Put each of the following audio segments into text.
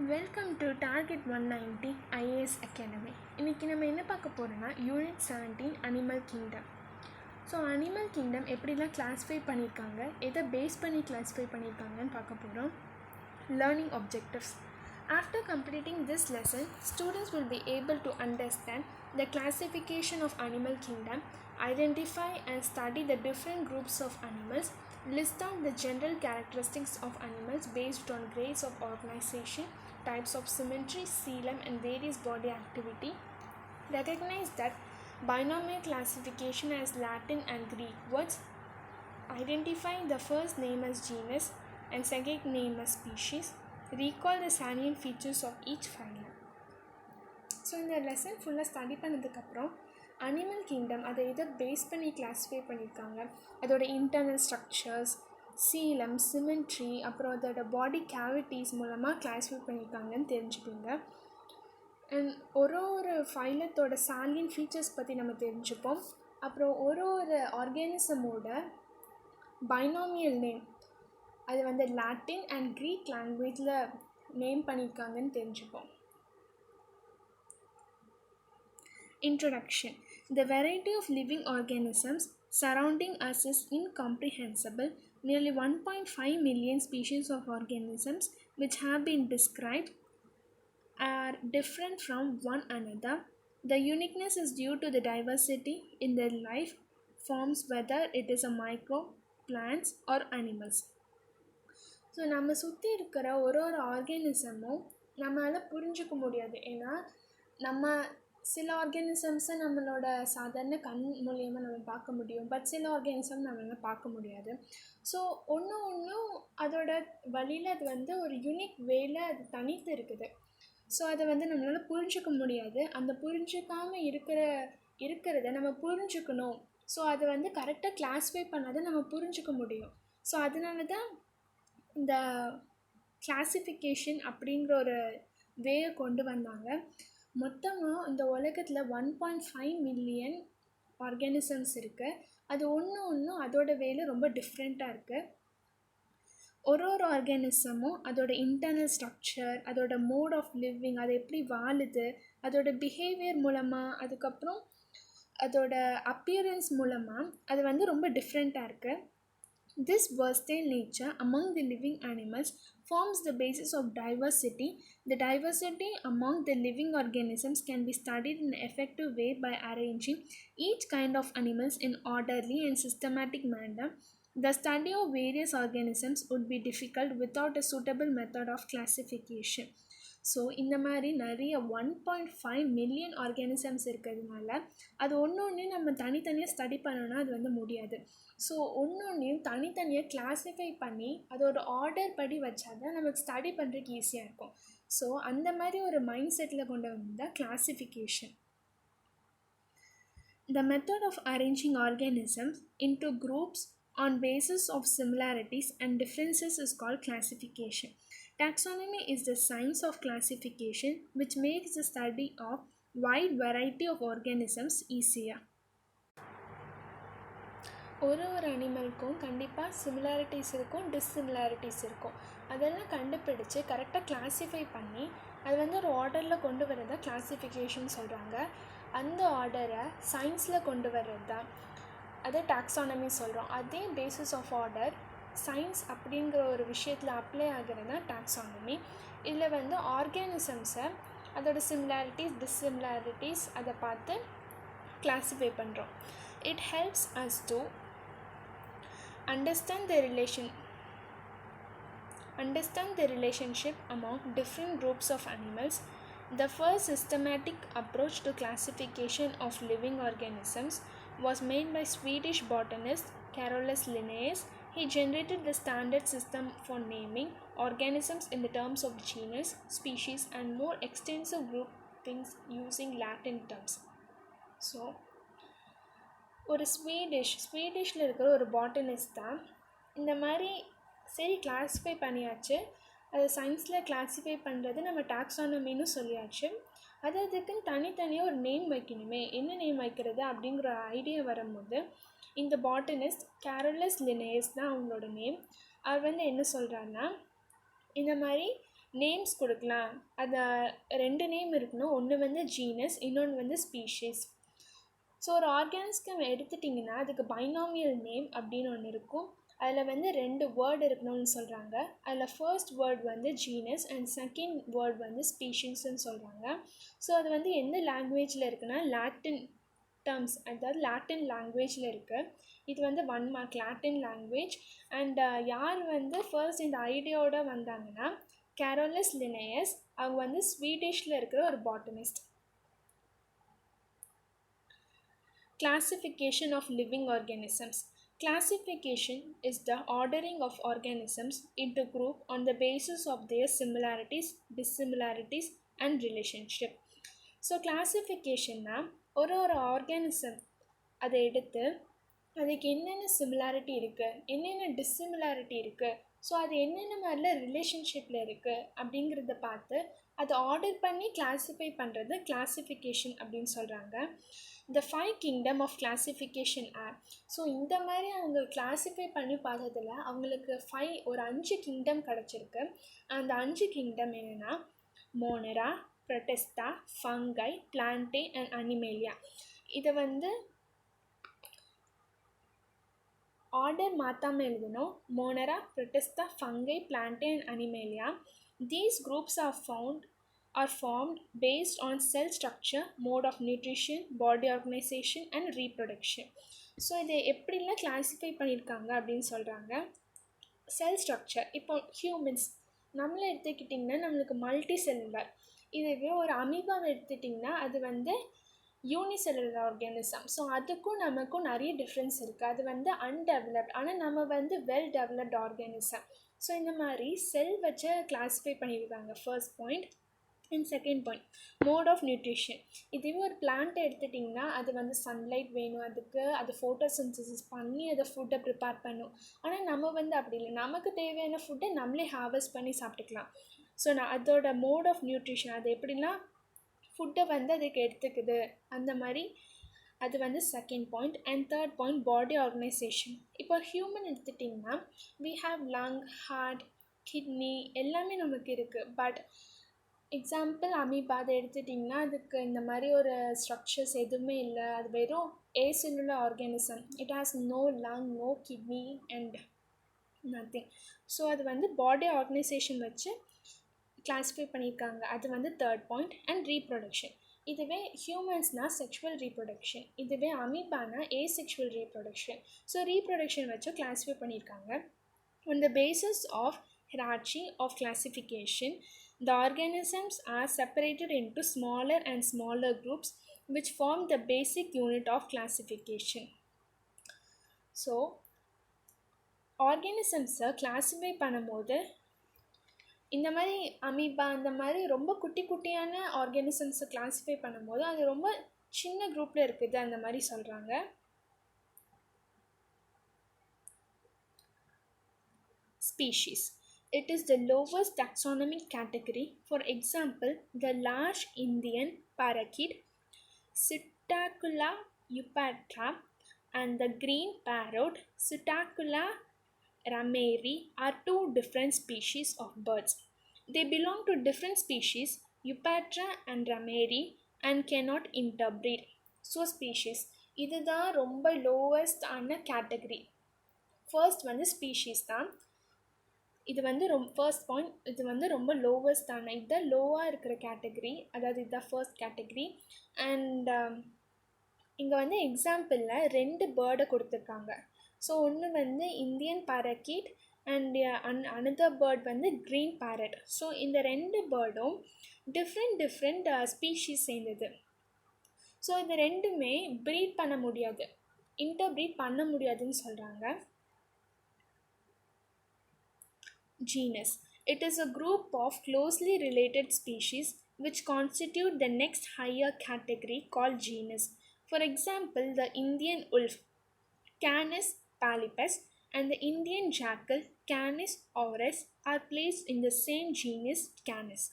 Welcome to target 190 IAS academy. இன்றைக்கி நம்ம என்ன பார்க்க போகிறோன்னா unit 17 animal kingdom. So animal kingdom எப்படிலாம் கிளாஸிஃபை பண்ணியிருக்காங்க, எதை பேஸ் பண்ணி கிளாஸிஃபை பண்ணியிருக்காங்கன்னு பார்க்க போகிறோம். Learning objectives. After completing this lesson, students will be able to understand the classification of animal kingdom, identify and study the different groups of animals, list down the general characteristics of animals based on grades of organization, types of symmetry, coelom and various body activity, recognize that binomial classification as Latin and Greek words, identify the first name as genus and second name as species, recall the salient features of each phylum. So இந்த lesson ஃபுல்லாக study பண்ணதுக்கப்புறம் animal kingdom அதை எதை base பண்ணி classify பண்ணியிருக்காங்க, அதோட internal structures, சீலம், symmetry, அப்புறம் அதோட பாடி கேவிட்டிஸ் மூலமாக கிளாஸிஃபை பண்ணியிருக்காங்கன்னு தெரிஞ்சுப்பீங்க. அண்ட் ஒரு ஃபைலத்தோட சாலியன் ஃபீச்சர்ஸ் பற்றி நம்ம தெரிஞ்சுப்போம். அப்புறம் ஒரு ஆர்கானிசமோட பைனாமியல் நேம், அது லாட்டின் அண்ட் க்ரீக் லாங்குவேஜில் நேம் பண்ணியிருக்காங்கன்னு தெரிஞ்சுப்போம். Introduction. The variety of living organisms surrounding us is incomprehensible. Nearly 1.5 million species of organisms which have been described are different from one another. The uniqueness is due to the diversity in their life forms, whether it is a microbe, plants or animals. So நம்ம சுற்றி இருக்கிற ஒரு ஆர்கானிசமும் நம்மளால் புரிஞ்சிக்க முடியாது. ஏன்னா நம்ம சில ஆர்கானிசம்ஸை நம்மளோட சாதாரண கண் மூலியமாக நம்ம பார்க்க முடியும், பட் சில ஆர்கானிசம் நம்மளால் பார்க்க முடியாது. ஸோ ஒன்றும் அதோட வழியில் அது ஒரு யூனிக் வேல அது தனித்து இருக்குது. ஸோ அதை நம்மளால் புரிஞ்சிக்க முடியாது. அந்த புரிஞ்சிக்காமல் இருக்கிறத நம்ம புரிஞ்சுக்கணும். ஸோ அதை கரெக்டாக கிளாஸிஃபை பண்ணாதான் நம்ம புரிஞ்சிக்க முடியும். ஸோ அதனால தான் இந்த கிளாஸிஃபிகேஷன் அப்படிங்கிற ஒரு வேயை கொண்டு வந்தாங்க. மொத்தமாக இந்த உலகத்தில் 1.5 மில்லியன் ஆர்கானிசம்ஸ் இருக்குது. அது ஒன்று அதோட வேலை ரொம்ப டிஃப்ரெண்ட்டாக இருக்குது. ஒரு ஆர்கானிசமும் அதோட இன்டர்னல் ஸ்ட்ரக்சர், அதோட மோட் ஆஃப் லிவிங், அது எப்படி வாழுது, அதோட பிஹேவியர் மூலமாக, அதுக்கப்புறம் அதோட அப்பியரன்ஸ் மூலமாக அது ரொம்ப டிஃப்ரெண்ட்டாக இருக்குது. This versatile nature among the living animals forms the basis of diversity. The diversity among the living organisms can be studied in an effective way by arranging each kind of animals in orderly and systematic manner. The study of various organisms would be difficult without a suitable method of classification. So இந்த மாதிரி நிறைய 1.5 million organisms இருக்கிறதுனால அது ஒன்று நம்ம தனித்தனியாக study பண்ணோன்னா அது முடியாது. ஸோ ஒன்றையும் தனித்தனியாக கிளாஸிஃபை பண்ணி அதோட ஆர்டர் படி வச்சா தான் நமக்கு ஸ்டடி பண்ணுறதுக்கு ஈஸியாக இருக்கும். ஸோ அந்த மாதிரி ஒரு மைண்ட் செட்டில் கொண்டு வந்தால் classification. The method of arranging organisms into groups on basis of similarities and differences is called classification. Taxonomy is the science of classification which makes the study of wide variety of organisms easier. ஒரு அனிமலுக்கும் கண்டிப்பாக similarities இருக்கும், dissimilarities இருக்கும். அதெல்லாம் கண்டுபிடிச்சு கரெக்டாக classify பண்ணி அது ஒரு ஆர்டரில் கொண்டு வர்றது தான் கிளாஸிஃபிகேஷன் சொல்கிறாங்க. அந்த ஆர்டரை சயின்ஸில் கொண்டு வர்றது தான் அதை டாக்ஸானமி சொல்கிறோம். அதே பேசிஸ் ஆஃப் ஆர்டர் சயின்ஸ் அப்படிங்கிற ஒரு விஷயத்தில் அப்ளை ஆகிறது தான் டாக்ஸானமி. இதில் ஆர்கானிசம்ஸை அதோட சிமிலாரிட்டிஸ், டிஸ்சிமிலாரிட்டிஸ் அதை பார்த்து கிளாஸிஃபை பண்ணுறோம். It helps us to understand the relationship among different groups of animals. The first systematic approach to classification of living organisms was made by Swedish botanist Carolus Linnaeus. He generated the standard system for naming organisms in the terms of genus, species and more extensive groupings using Latin terms. So ஒரு ஸ்வீடிஷில் இருக்கிற ஒரு botanist தான் இந்த மாதிரி சரி classify பண்ணியாச்சு, அது சயின்ஸில் கிளாஸிஃபை பண்ணுறது நம்ம டாக்ஸானமின்னு சொல்லியாச்சு. அதுக்குன்னு தனித்தனியாக ஒரு நேம் வைக்கணுமே, என்ன நேம் வைக்கிறது அப்படிங்கிற ஐடியா வரும்போது இந்த பாட்டனிஸ்ட் கேரோலஸ் லினேயஸ் தான் அவங்களோட நேம். அவர் என்ன சொல்கிறாருன்னா, இந்த மாதிரி நேம்ஸ் கொடுக்கலாம். அதை 2 நேம் இருக்கணும். ஒன்று வந்து ஜீனஸ், இன்னொன்று வந்து ஸ்பீஷீஸ். ஸோ ஒரு ஆர்கானிசம் எடுத்துட்டிங்கன்னா அதுக்கு பைனாமியல் நேம் அப்படின்னு ஒன்று இருக்கும். அதில் வந்து 2 வேர்டு இருக்கணும்னு சொல்கிறாங்க. அதில் ஃபர்ஸ்ட் வேர்ட் வந்து ஜீனஸ் அண்ட் செகண்ட் வேர்ட் வந்து ஸ்பீஷீஸ்ன்னு சொல்கிறாங்க. ஸோ அது வந்து எந்த லாங்குவேஜில் இருக்குன்னா லாட்டின் டேர்ம்ஸ், அதாவது லாட்டின் லாங்குவேஜில் இருக்குது. இது வந்து 1 மார்க் லாட்டின் லாங்குவேஜ். அண்ட் யார் வந்து ஃபர்ஸ்ட் இந்த ஐடியாவோட வந்தாங்கன்னா கேரோலஸ் லினேயஸ். அவங்க வந்து ஸ்வீடிஷில் இருக்கிற ஒரு botanist. Classification of living organisms. Classification is the ordering of organisms into group on the basis of their similarities, dissimilarities and relationship. So கிளாசிஃபிகேஷன்னா ஒரு ஆர்கானிசம் அதை எடுத்து அதுக்கு என்னென்ன சிமிலாரிட்டி இருக்குது, என்னென்ன டிஸ்சிமிலாரிட்டி இருக்குது, ஸோ அது என்னென்ன மாதிரிலாம் ரிலேஷன்ஷிப்பில் இருக்குது அப்படிங்கிறத பார்த்து அதை ஆர்டர் பண்ணி கிளாஸிஃபை பண்ணுறது கிளாசிஃபிகேஷன் அப்படின்னு சொல்கிறாங்க. The 5 Kingdom of Classification Act. So இந்த மாதிரி அவங்க கிளாஸிஃபை பண்ணி பார்த்ததில் அவங்களுக்கு ஒரு 5 கிங்டம் கிடச்சிருக்கு. அந்த 5 கிங்டம் என்னென்னா Monera, Protista, Fungi, Plantae and Animalia. இதை வந்து ஆர்டர் மாற்றாமல் எழுதணும். Monera, Protista, Fungi, Plantae and Animalia. These groups are formed based on cell structure, mode of nutrition, body organization and reproduction. So இதை எப்படிலாம் classify பண்ணியிருக்காங்க அப்படின்னு சொல்கிறாங்க. செல் ஸ்ட்ரக்சர், இப்போ ஹியூமன்ஸ் நம்மளை எடுத்துக்கிட்டிங்கன்னா நம்மளுக்கு மல்டி செல்லுலர். இதுவே ஒரு அமீபாவை எடுத்துட்டிங்கன்னா அது வந்து யூனிசெல்லுலர் ஆர்கானிசம். ஸோ அதுக்கும் நமக்கும் நிறைய டிஃப்ரென்ஸ் இருக்குது. அது வந்து அன்டெவலப்ட், ஆனால் நம்ம வந்து வெல் டெவலப்ட் ஆர்கானிசம். ஸோ இந்த மாதிரி செல் வச்சு கிளாஸிஃபை பண்ணியிருக்காங்க first point. And second point mode of nutrition. இதுவே ஒரு பிளான்ட்டை எடுத்துட்டிங்கன்னா அது வந்து சன்லைட் வேணும், அதுக்கு அது ஃபோட்டோசிந்தசிஸ் பண்ணி அதை ஃபுட்டை ப்ரிப்பேர் பண்ணும். ஆனால் நம்ம வந்து அப்படி இல்லை, நமக்கு தேவையான ஃபுட்டை நம்மளே ஹார்வெஸ்ட் பண்ணி சாப்பிட்டுக்கலாம். ஸோ அதோட மோட் ஆஃப் நியூட்ரிஷன் அது எப்படின்னா ஃபுட்டை வந்து அதுக்கு எடுத்துக்குது அந்த மாதிரி, அது வந்து second point. And third point body organization. இப்போ ஹியூமன் எடுத்துட்டிங்கன்னா we have lung, heart, kidney எல்லாமே நமக்கு இருக்குது. பட் எக்ஸாம்பிள் அமீபா அதை எடுத்துட்டிங்கன்னா அதுக்கு இந்த மாதிரி ஒரு ஸ்ட்ரக்சர்ஸ் எதுவுமே இல்லை. அது வெறும் acellular organism. It has no lung, no kidney and nothing. So அது வந்து பாடி ஆர்கனைசேஷன் வச்சு கிளாஸிஃபை பண்ணியிருக்காங்க. அது வந்து தேர்ட் பாயிண்ட். And reproduction. இதுவே ஹியூமன்ஸ்னால் செக்ஷுவல் ரீப்ரொடக்ஷன், இதுவே அமீபானா ஏசெக்ஷுவல் ரீப்ரொடக்ஷன். ஸோ ரீப்ரொடக்ஷன் வச்சு கிளாஸிஃபை பண்ணியிருக்காங்க. On the basis of hierarchy of classification, the organisms are separated into smaller and smaller groups which form the basic unit of classification. So, organisms classify பண்ணும்போது இந்த மாதிரி amoeba அந்த மாதிரி ரொம்ப குட்டி குட்டியான ஆர்கானிசம்ஸை கிளாஸிஃபை பண்ணும்போது அது ரொம்ப சின்ன குரூப்பில் இருக்குது அந்த மாதிரி சொல்கிறாங்க. Species. It is the lowest taxonomic category. For example, the large Indian parakeet, Psittacula eupatra, and the green parrot, Psittacula rameri, are 2 different species of birds. They belong to different species, eupatra and rameri, and cannot interbreed. So species. இதுதான் ரொம்ப lowest ஆன category. First வந்து species தான். இது வந்து first point, இது வந்து ரொம்ப லோவஸ்டான, இதுதான் லோவாக இருக்கிற கேட்டகரி, அதாவது இதுதான் ஃபர்ஸ்ட் கேட்டகரி. அண்ட் இங்கே வந்து எக்ஸாம்பிளில் 2 பேர்டை கொடுத்துருக்காங்க. ஸோ ஒன்று வந்து Indian parakeet and another bird வந்து க்ரீன் பேரட். ஸோ இந்த 2 பேர்டும் டிஃப்ரெண்ட் ஸ்பீஷீஸ் சேர்ந்தது. ஸோ இது ரெண்டுமே ப்ரீட் பண்ண முடியாது, இன்டர்ப்ரீட் பண்ண முடியாதுன்னு சொல்கிறாங்க. Genus. It is a group of closely related species which constitute the next higher category called genus. For example, the Indian wolf, Canis pallipes, and the Indian jackal, Canis auris, are placed in the same genus Canis.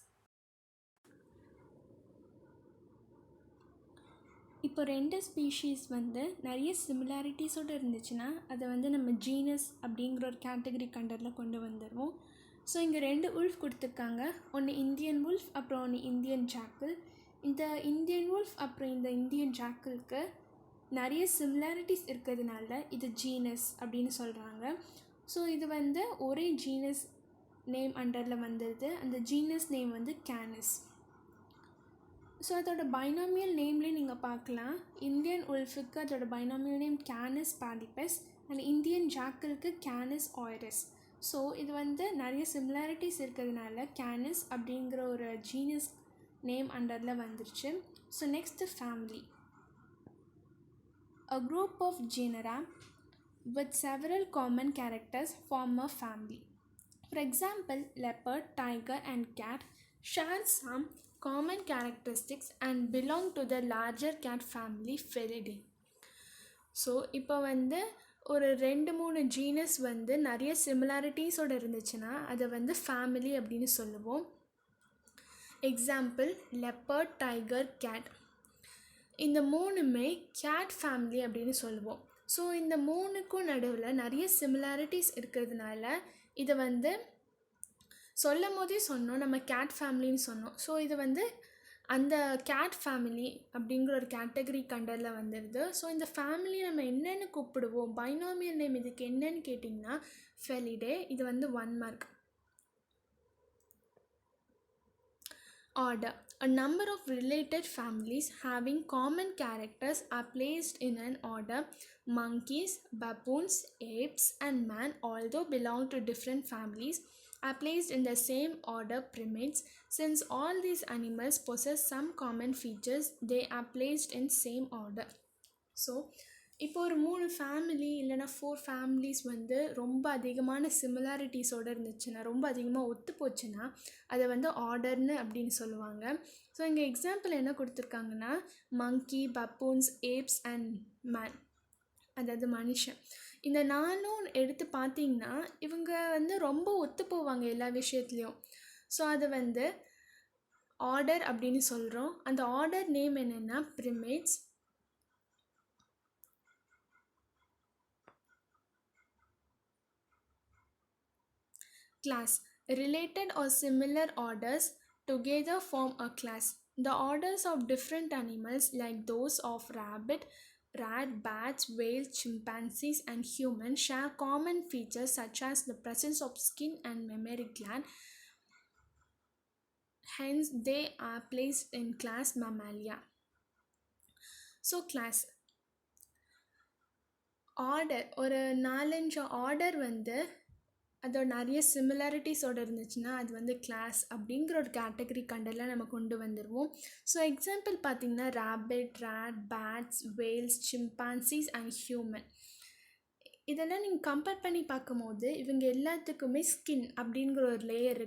இப்போ 2 species வந்து நிறைய சிமிலாரிட்டிஸோடு இருந்துச்சுன்னா அதை வந்து நம்ம genus அப்படிங்கிற ஒரு category கண்டரில் கொண்டு வந்துடுவோம். ஸோ இங்கே 2 உல்ஃப் கொடுத்துருக்காங்க. ஒன்று இந்தியன் உல்ஃப் அப்புறம் ஒன்று இந்தியன் ஜாக்கிள். இந்த இந்தியன் உல்ஃப் அப்புறம் இந்த இந்தியன் ஜாக்கிளுக்கு நிறைய சிமிலாரிட்டிஸ் இருக்கிறதுனால இது ஜீனஸ் அப்படின்னு சொல்கிறாங்க. ஸோ இது வந்து ஒரே ஜீனஸ் நேம் அண்டரில் வந்துடுது. அந்த ஜீனஸ் நேம் வந்து கேனஸ். ஸோ அதோட பைனாமியல் நேம்லேயே நீங்கள் பார்க்கலாம். இந்தியன் உல்ஃபுக்கு அதோட binomial name Canis pallipes and Indian ஜாக்கிளுக்கு கேனஸ் ஆயிரஸ். ஸோ இது வந்து நிறைய சிமிலாரிட்டிஸ் இருக்கிறதுனால கேனஸ் அப்படிங்கிற ஒரு ஜீனஸ் நேம் அண்டரில் வந்துருச்சு. So next family. A group of genera with several common characters form a family. For example, leopard, tiger, and cat share some common characteristics and belong to the larger cat family Felidae. So இப்போ வந்து ஒரு 2-3 genus வந்து நிறைய சிமிலாரிட்டிஸோடு இருந்துச்சுன்னா அதை வந்து family அப்படின்னு சொல்லுவோம். Example leopard, tiger, cat. இந்த 3மே கேட் ஃபேமிலி அப்படின்னு சொல்லுவோம். ஸோ இந்த 3க்கும் நடுவில் நிறைய சிமிலாரிட்டிஸ் இருக்கிறதுனால இதை வந்து சொல்லும் போதே சொன்னோம், நம்ம கேட் ஃபேமிலின்னு சொன்னோம். ஸோ இது வந்து அந்த கேட் ஃபேமிலி அப்படிங்கிற ஒரு கேட்டகரி கண்டரில் வந்துடுது. ஸோ இந்த ஃபேமிலி நம்ம என்னென்னு கூப்பிடுவோம், பைனாமியல் நேம் இதுக்கு என்னன்னு கேட்டிங்கன்னா ஃபெலிடே. இது வந்து 1 mark. Order. A number of related families having common characters are placed in an order. Monkeys, baboons, apes, and man, although belong to different families, are placed in the same order primates. Since all these animals possess some common features, they are placed in same order. So, இப்போ ஒரு 3 family இல்லைனா 4 families வந்து ரொம்ப அதிகமான சிமிலாரிட்டிஸோடு இருந்துச்சுன்னா, ரொம்ப அதிகமாக ஒத்து போச்சுன்னா அதை வந்து ஆர்டர்னு அப்படின்னு சொல்லுவாங்க. ஸோ இங்கே எக்ஸாம்பிள் என்ன கொடுத்துருக்காங்கன்னா மங்கி, பப்பூன்ஸ், ஏப்ஸ் அண்ட் மேன், அதாவது மனுஷன். இந்த 4ம் எடுத்து பார்த்திங்கன்னா இவங்க வந்து ரொம்ப ஒத்து போவாங்க எல்லா விஷயத்துலேயும். ஸோ அதை வந்து ஆர்டர் அப்படின்னு சொல்கிறோம். அந்த ஆர்டர் நேம் என்னென்னா பிரிமேட்ஸ். Class. Related or similar orders together form a class. The orders of different animals like those of rabbit, rat, bats, whales, chimpanzees and humans share common features such as the presence of skin and mammary gland. Hence they are placed in class Mammalia. So class. Order. ஒரு 4-5 order வந்து அதோட நிறைய சிமிலாரிட்டிஸோடு இருந்துச்சுன்னா அது வந்து class அப்படிங்கிற ஒரு category கண்டரில் நம்ம கொண்டு வந்துடுவோம். ஸோ எக்ஸாம்பிள் பார்த்திங்கன்னா rabbit, rat, bats, whales, chimpanzees and human. இதெல்லாம் நீங்கள் கம்பேர் பண்ணி பார்க்கும்போது இவங்க எல்லாத்துக்குமே ஸ்கின் அப்படிங்கிற ஒரு லேயர்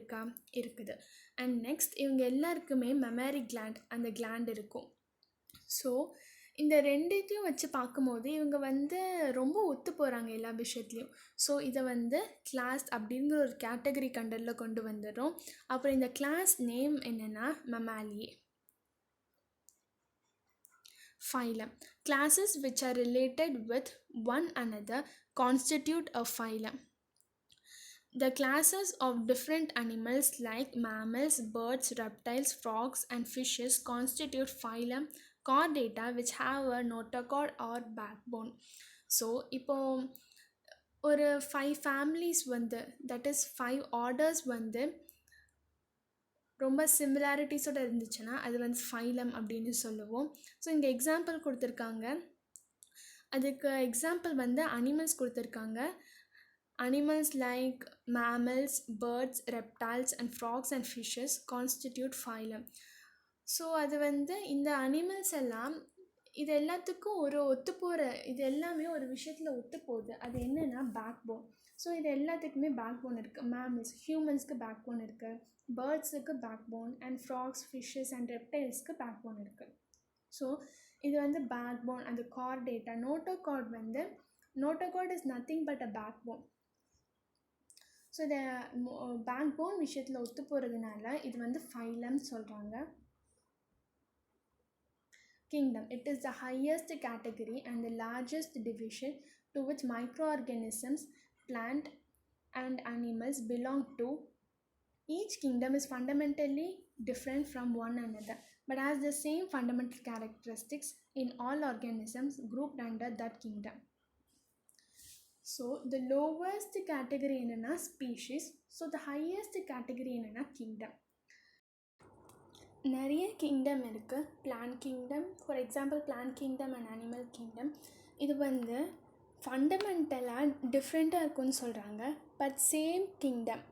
இருக்குது. அண்ட் நெக்ஸ்ட் இவங்க எல்லாருக்குமே மெமரி கிளாண்ட், அந்த கிளாண்ட் இருக்கும். ஸோ இந்த 2த்தையும் வச்சு பார்க்கும்போது இவங்க வந்து ரொம்ப ஒத்து போகிறாங்க எல்லா விஷயத்துலையும். ஸோ இதை வந்து கிளாஸ் அப்படிங்கிற ஒரு கேட்டகரி கண்டரில் கொண்டு வந்துடுறோம். அப்புறம் இந்த கிளாஸ் நேம் என்னென்னா மமாலியே. Phylum. Classes which are related with one another constitute a phylum. The classes of different animals like mammals, birds, reptiles, frogs and fishes constitute phylum Chordata which have a notochord or backbone. So இப்போ ஒரு 5 families வந்து that is 5 orders வந்து ரொம்ப சிமிலாரிட்டிஸோடு இருந்துச்சுன்னா அது வந்து phylum அப்படின்னு சொல்லுவோம். ஸோ இங்கே எக்ஸாம்பிள் கொடுத்துருக்காங்க. அதுக்கு எக்ஸாம்பிள் வந்து அனிமல்ஸ் கொடுத்துருக்காங்க. Animals like mammals, birds, reptiles and frogs and fishes constitute phylum. So அது வந்து இந்த அனிமல்ஸ் எல்லாம் இது எல்லாத்துக்கும் ஒரு ஒத்து போகிற, இது எல்லாமே ஒரு விஷயத்தில் ஒத்து போகுது. அது என்னென்னா பேக் போன். ஸோ இது எல்லாத்துக்குமே பேக் போன் இருக்குது. மேமல்ஸ், ஹியூமன்ஸ்க்கு பேக் போன் இருக்குது, பேர்ட்ஸுக்கு backbone and frogs, fishes and ரெப்டைல்ஸ்க்கு பேக் போன் இருக்குது. ஸோ இது வந்து பேக் போன். அந்த கார்டேட்டா, நோட்டோகார்ட் வந்து notochord is nothing but a backbone. So இதை பேக் போன் விஷயத்தில் ஒத்து போகிறதுனால இது வந்து ஃபைலம்னு சொல்கிறாங்க. Kingdom. It is the highest category and the largest division to which microorganisms, plant and animals belong to Each kingdom is fundamentally different from one another, but has the same fundamental characteristics in all organisms grouped under that kingdom. So, the lowest category in a species, so the highest category in a kingdom. நிறைய kingdom இருக்குது. Plant kingdom, for example plant kingdom and animal kingdom. இது வந்து ஃபண்டமெண்டலாக டிஃப்ரெண்ட்டாக இருக்குன்னு சொல்கிறாங்க. But same kingdom,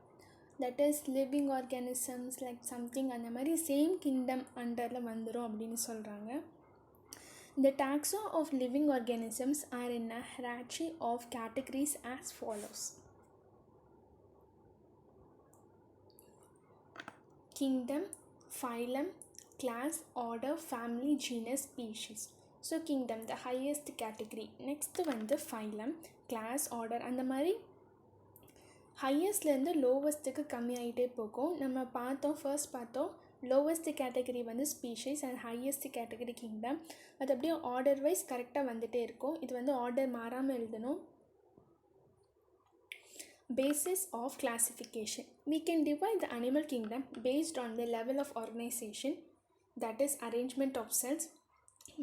that is living organisms like something அந்த மாதிரி same kingdom அண்டரில் வந்துடும் அப்படின்னு சொல்கிறாங்க. The taxa of living organisms are in a hierarchy of categories as follows. Kingdom, phylum, class, order, family, genus, species. So kingdom the highest category. Next வந்து phylum, class, order அந்த மாதிரி ஹையஸ்ட்லேருந்து லோவஸ்ட்டுக்கு கம்மியாகிட்டே போகும். நம்ம first பார்த்தோம் lowest category வந்து species and highest category kingdom. அது அப்படியே order wise கரெக்டாக வந்துகிட்டே இருக்கும். இது வந்து ஆர்டர் மாறாமல் எழுதணும். Basis of classification. We can divide the animal kingdom based on the level of organization, that is arrangement of cells,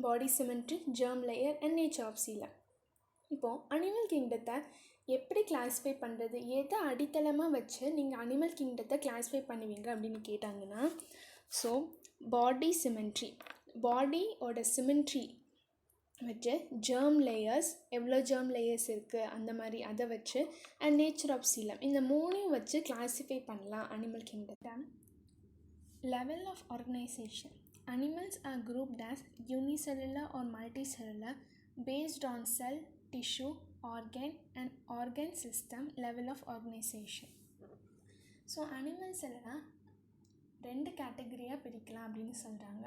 body symmetry, germ layer and nature of coelom. இப்போது animal கிங்டத்தை எப்படி classify பண்ணுறது, எதை அடித்தளமாக வச்சு நீங்கள் animal கிங்டத்தை classify பண்ணுவீங்க அப்படின்னு கேட்டாங்கன்னா, ஸோ பாடி சிமெண்ட்ரி, பாடியோட சிமெண்ட்ரி வச்சு ஜெர்ம் லேயர்ஸ், எவ்வளோ ஜெர்ம் லேயர்ஸ் இருக்குது அந்த மாதிரி அதை வச்சு, அண்ட் நேச்சர் ஆஃப் சீலம், இந்த மூணையும் வச்சு கிளாஸிஃபை பண்ணலாம் அனிமல் கிங்டத்தை. Level of organisation. Animals are grouped as unicellular or multicellular based on cell, tissue, organ and organ system level of organization. So animals எல்லாம் ரெண்டு கேட்டகரியாக பிரிக்கலாம் அப்படின்னு சொல்கிறாங்க.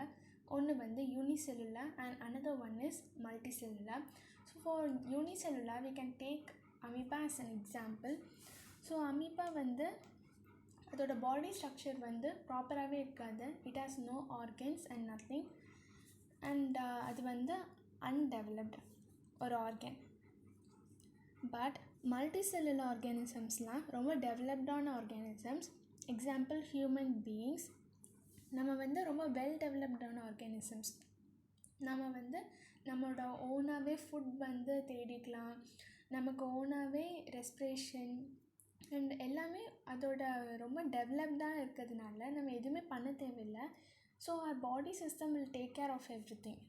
ஒன்று வந்து unicellular and another one is multicellular. So for unicellular we can take amoeba as an example. So amoeba வந்து அதோட பாடி ஸ்ட்ரக்சர் வந்து ப்ராப்பராகவே இருக்காது. It has no organs and nothing, and அது வந்து அன்டெவலப்டு ஒரு ஆர்கன். பட் மல்டிசெல்லுலர் ஆர்கானிசம்ஸ்லாம் ரொம்ப டெவலப்டான ஆர்கானிசம்ஸ். Example human beings. நம்ம வந்து ரொம்ப வெல் டெவலப்டான ஆர்கானிசம்ஸ். நம்ம வந்து நம்மளோட ஓனாகவே ஃபுட் வந்து தேடிக்கலாம், நமக்கு ஓனாகவே ரெஸ்பிரேஷன் அண்ட் எல்லாமே அதோட ரொம்ப டெவலப்டாக இருக்கிறதுனால நம்ம எதுவுமே பண்ண தேவையில்லை. So our body system will take care of everything.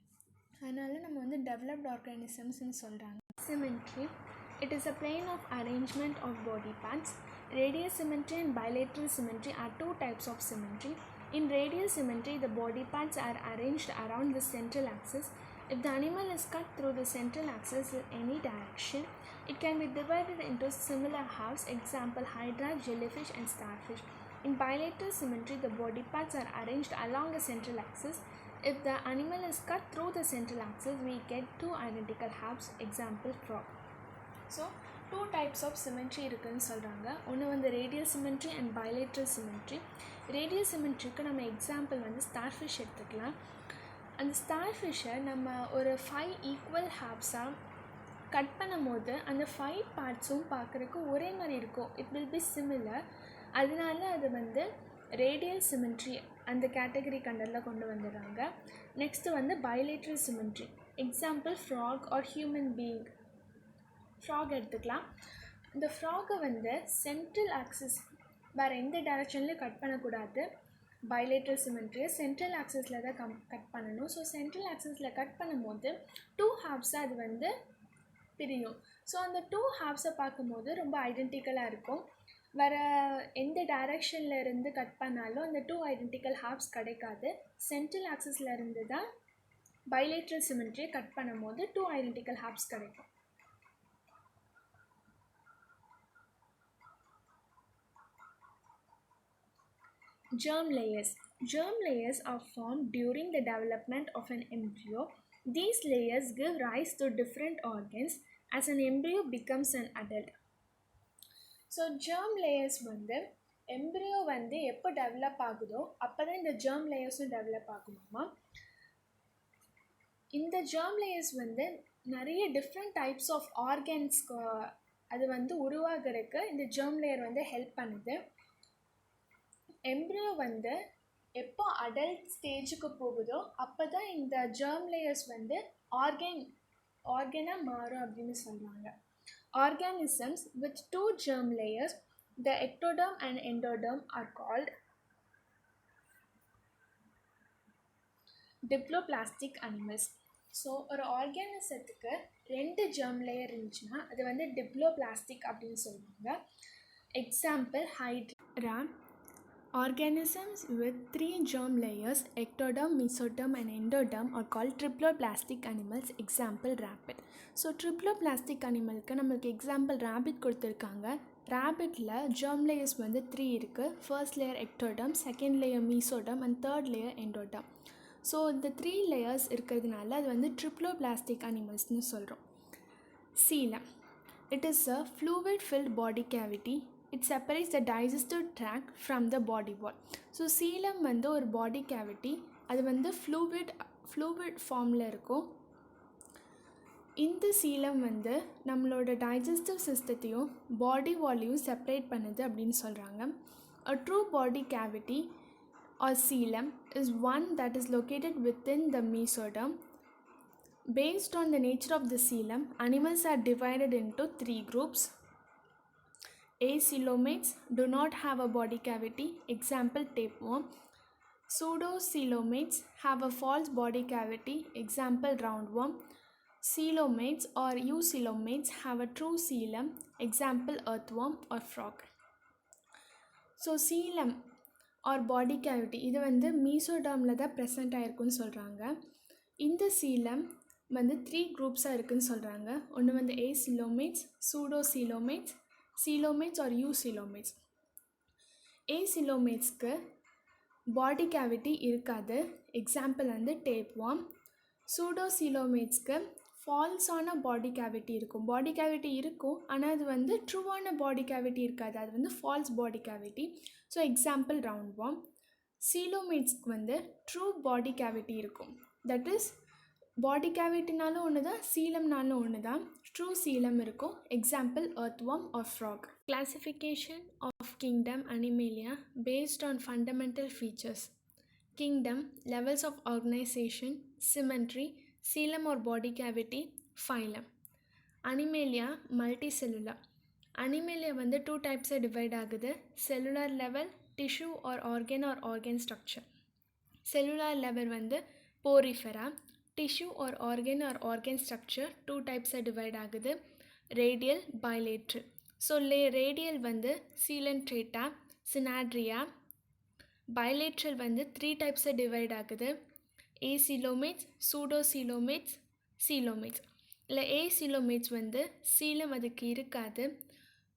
அதனால் நம்ம வந்து டெவலப்ட் ஆர்கானிசம்ஸ்ன்னு சொல்கிறாங்க. Symmetry. It is a plane of arrangement of body parts. Radial symmetry and bilateral symmetry are two types of symmetry. In radial symmetry, the body parts are arranged around the central axis. If the animal is cut through the central axis in any direction, it can be divided into similar halves, example hydra, jellyfish and starfish. In bilateral symmetry, the body parts are arranged along the central axis. If the animal is cut through the central axis, we get two identical halves, example frog. So two types of symmetry இருக்குதுன்னு சொல்கிறாங்க. ஒன்று வந்து radial symmetry and bilateral symmetry. Radial சிமெண்ட்ரிக்கு நம்ம example வந்து starfish எடுத்துக்கலாம். அந்த ஸ்டார்ஃபிஷ்ஷை நம்ம ஒரு 5 ஈக்குவல் ஹாப்ஸாக கட் பண்ணும் போது அந்த 5 பார்ட்ஸும் பார்க்குறதுக்கு ஒரே மாதிரி இருக்கும். It will be similar. அதனால அது வந்து ரேடியல் சிமெண்ட்ரி அந்த கேட்டகரி கண்டரில் கொண்டு வந்துடுறாங்க. நெக்ஸ்ட்டு வந்து bilateral symmetry. Example frog or human being. Frog எடுத்துக்கலாம். இந்த ஃப்ராகை வந்து சென்ட்ரல் ஆக்சிஸ் வேறு எந்த டைரெக்ஷன்லையும் கட் பண்ணக்கூடாது. பைலேட்ரல் சிமெண்ட்ரியை சென்ட்ரல் ஆக்சிஸில் தான் கட் பண்ணணும். ஸோ சென்ட்ரல் ஆக்சிஸில் கட் பண்ணும்போது 2 ஹாப்ஸாக அது வந்து பிரியும். ஸோ அந்த 2 ஹாப்ஸை பார்க்கும்போது ரொம்ப ஐடென்டிக்கலாக இருக்கும். வேறு எந்த டைரெக்ஷனில் இருந்து கட் பண்ணாலும் அந்த 2 ஐடென்டிக்கல் ஹாப்ஸ் கிடைக்காது. சென்ட்ரல் ஆக்சிஸில் இருந்து தான் பைலேட்ரல் சிமெண்ட்ரியை கட் பண்ணும்போது 2 ஐடென்டிக்கல் ஹாப்ஸ் கிடைக்கும். Germ layers. Germ layers are formed during the development of an embryo. These layers give rise to different organs as an embryo becomes an adult. So germ layers வந்து embryo வந்து எப்போ develop ஆகுதோ அப்போ தான் இந்த germ layerஸும் develop ஆகுமா. இந்த germ layers வந்து நிறைய டிஃப்ரெண்ட் டைப்ஸ் ஆஃப் ஆர்கன்ஸ்க்கு அது வந்து உருவாகிறதுக்கு இந்த germ layer வந்து ஹெல்ப் பண்ணுது. எம்ப்ரியோ வந்து எப்போ அடல்ட் ஸ்டேஜுக்கு போகுதோ அப்போ தான் இந்த ஜெர்ம் லேயர்ஸ் வந்து ஆர்கனாக மாறும் அப்படின்னு சொல்கிறாங்க. Organisms with two germ layers, the ectoderm and endoderm, are called diploplastic animals. So ஒரு ஆர்கானிசத்துக்கு 2 germ layer இருந்துச்சுன்னா அது வந்து டிப்ளோபிளாஸ்டிக் அப்படின்னு சொல்லுவாங்க. Example hydra. Organisms with 3 germ layers, ectoderm, mesoderm and endoderm, are called triploplastic animals. Example rabbit. So triploblastic அனிமலுக்கு நம்மளுக்கு example rapid கொடுத்துருக்காங்க. ரேபிட்டில் germ layers வந்து 3 இருக்குது. First layer ectoderm, second layer mesoderm and third layer endoderm. So இந்த 3 layers இருக்கிறதுனால அது வந்து triploblastic அனிமல்ஸ்னு சொல்கிறோம். Coelom. It is a fluid-filled body cavity. It separates the digestive tract from the body wall. So coelom வந்து ஒரு பாடி cavity. அது வந்து ஃப்ளூவிட் ஃபார்மில் இருக்கும். இந்த சீலம் வந்து நம்மளோட டைஜஸ்டிவ் சிஸ்டத்தையும் பாடி வாலையும் செப்பரேட் பண்ணுது அப்படின்னு சொல்கிறாங்க. A true body cavity or coelom is one that is located within the mesoderm. Based on the nature of the coelom, animals are divided into 3 groups. Acoelomates do not have a body cavity. Example tapeworm. Pseudocoelomates have a false body cavity. Example roundworm. Coelomates or eucoelomates have a true coelom. Example earthworm or frog. So coelom or body cavity இது வந்து மீசோடர்மில் தான் present ஆகிருக்குன்னு சொல்கிறாங்க. இந்த சீலம் வந்து 3 குரூப்ஸாக இருக்குதுன்னு சொல்கிறாங்க. ஒன்று வந்து ஏசிலோமேட்ஸ், சூடோசீலோமேட்ஸ், சீலோமேட்ஸ் ஆர் யூசீலோமேட்ஸ். ஏசிலோமேட்ஸ்க்கு பாடி கேவிட்டி இருக்காது. எக்ஸாம்பிள் வந்து டேப்வார்ம். சூடோசீலோமேட்ஸ்க்கு ஃபால்ஸான பாடி கேவிட்டி இருக்கும். பாடி கேவிட்டி இருக்கும், ஆனால் அது வந்து ட்ரூவான பாடி கேவிட்டி இருக்காது. அது வந்து false body cavity. So example roundworm. சீலோமேட்ஸ்க்கு வந்து ட்ரூ பாடி கேவிட்டி இருக்கும். தட் இஸ் பாடி கேவிட்டினாலும் ஒன்று தான், சீலம்னாலும் ஒன்று தான். ட்ரூ சீலம் இருக்கும். Example earthworm or frog. Classification of kingdom Animalia based on fundamental features. Kingdom, levels of organization, symmetry, coelom or body cavity, phylum. Animalia multicellular. Animalia வந்து 2 types divide ஆகுது. cellular level, tissue or organ structure. cellular level வந்து porifera. tissue or organ structure 2 types divide ஆகுது. radial, bilateral. So radial வந்து coelenterata, synandria. bilateral வந்து 3 types divide ஆகுது. acoelomates, pseudocoelomates, coelomates. இல்லை acoelomates வந்து சீலம் அதுக்கு இருக்காது.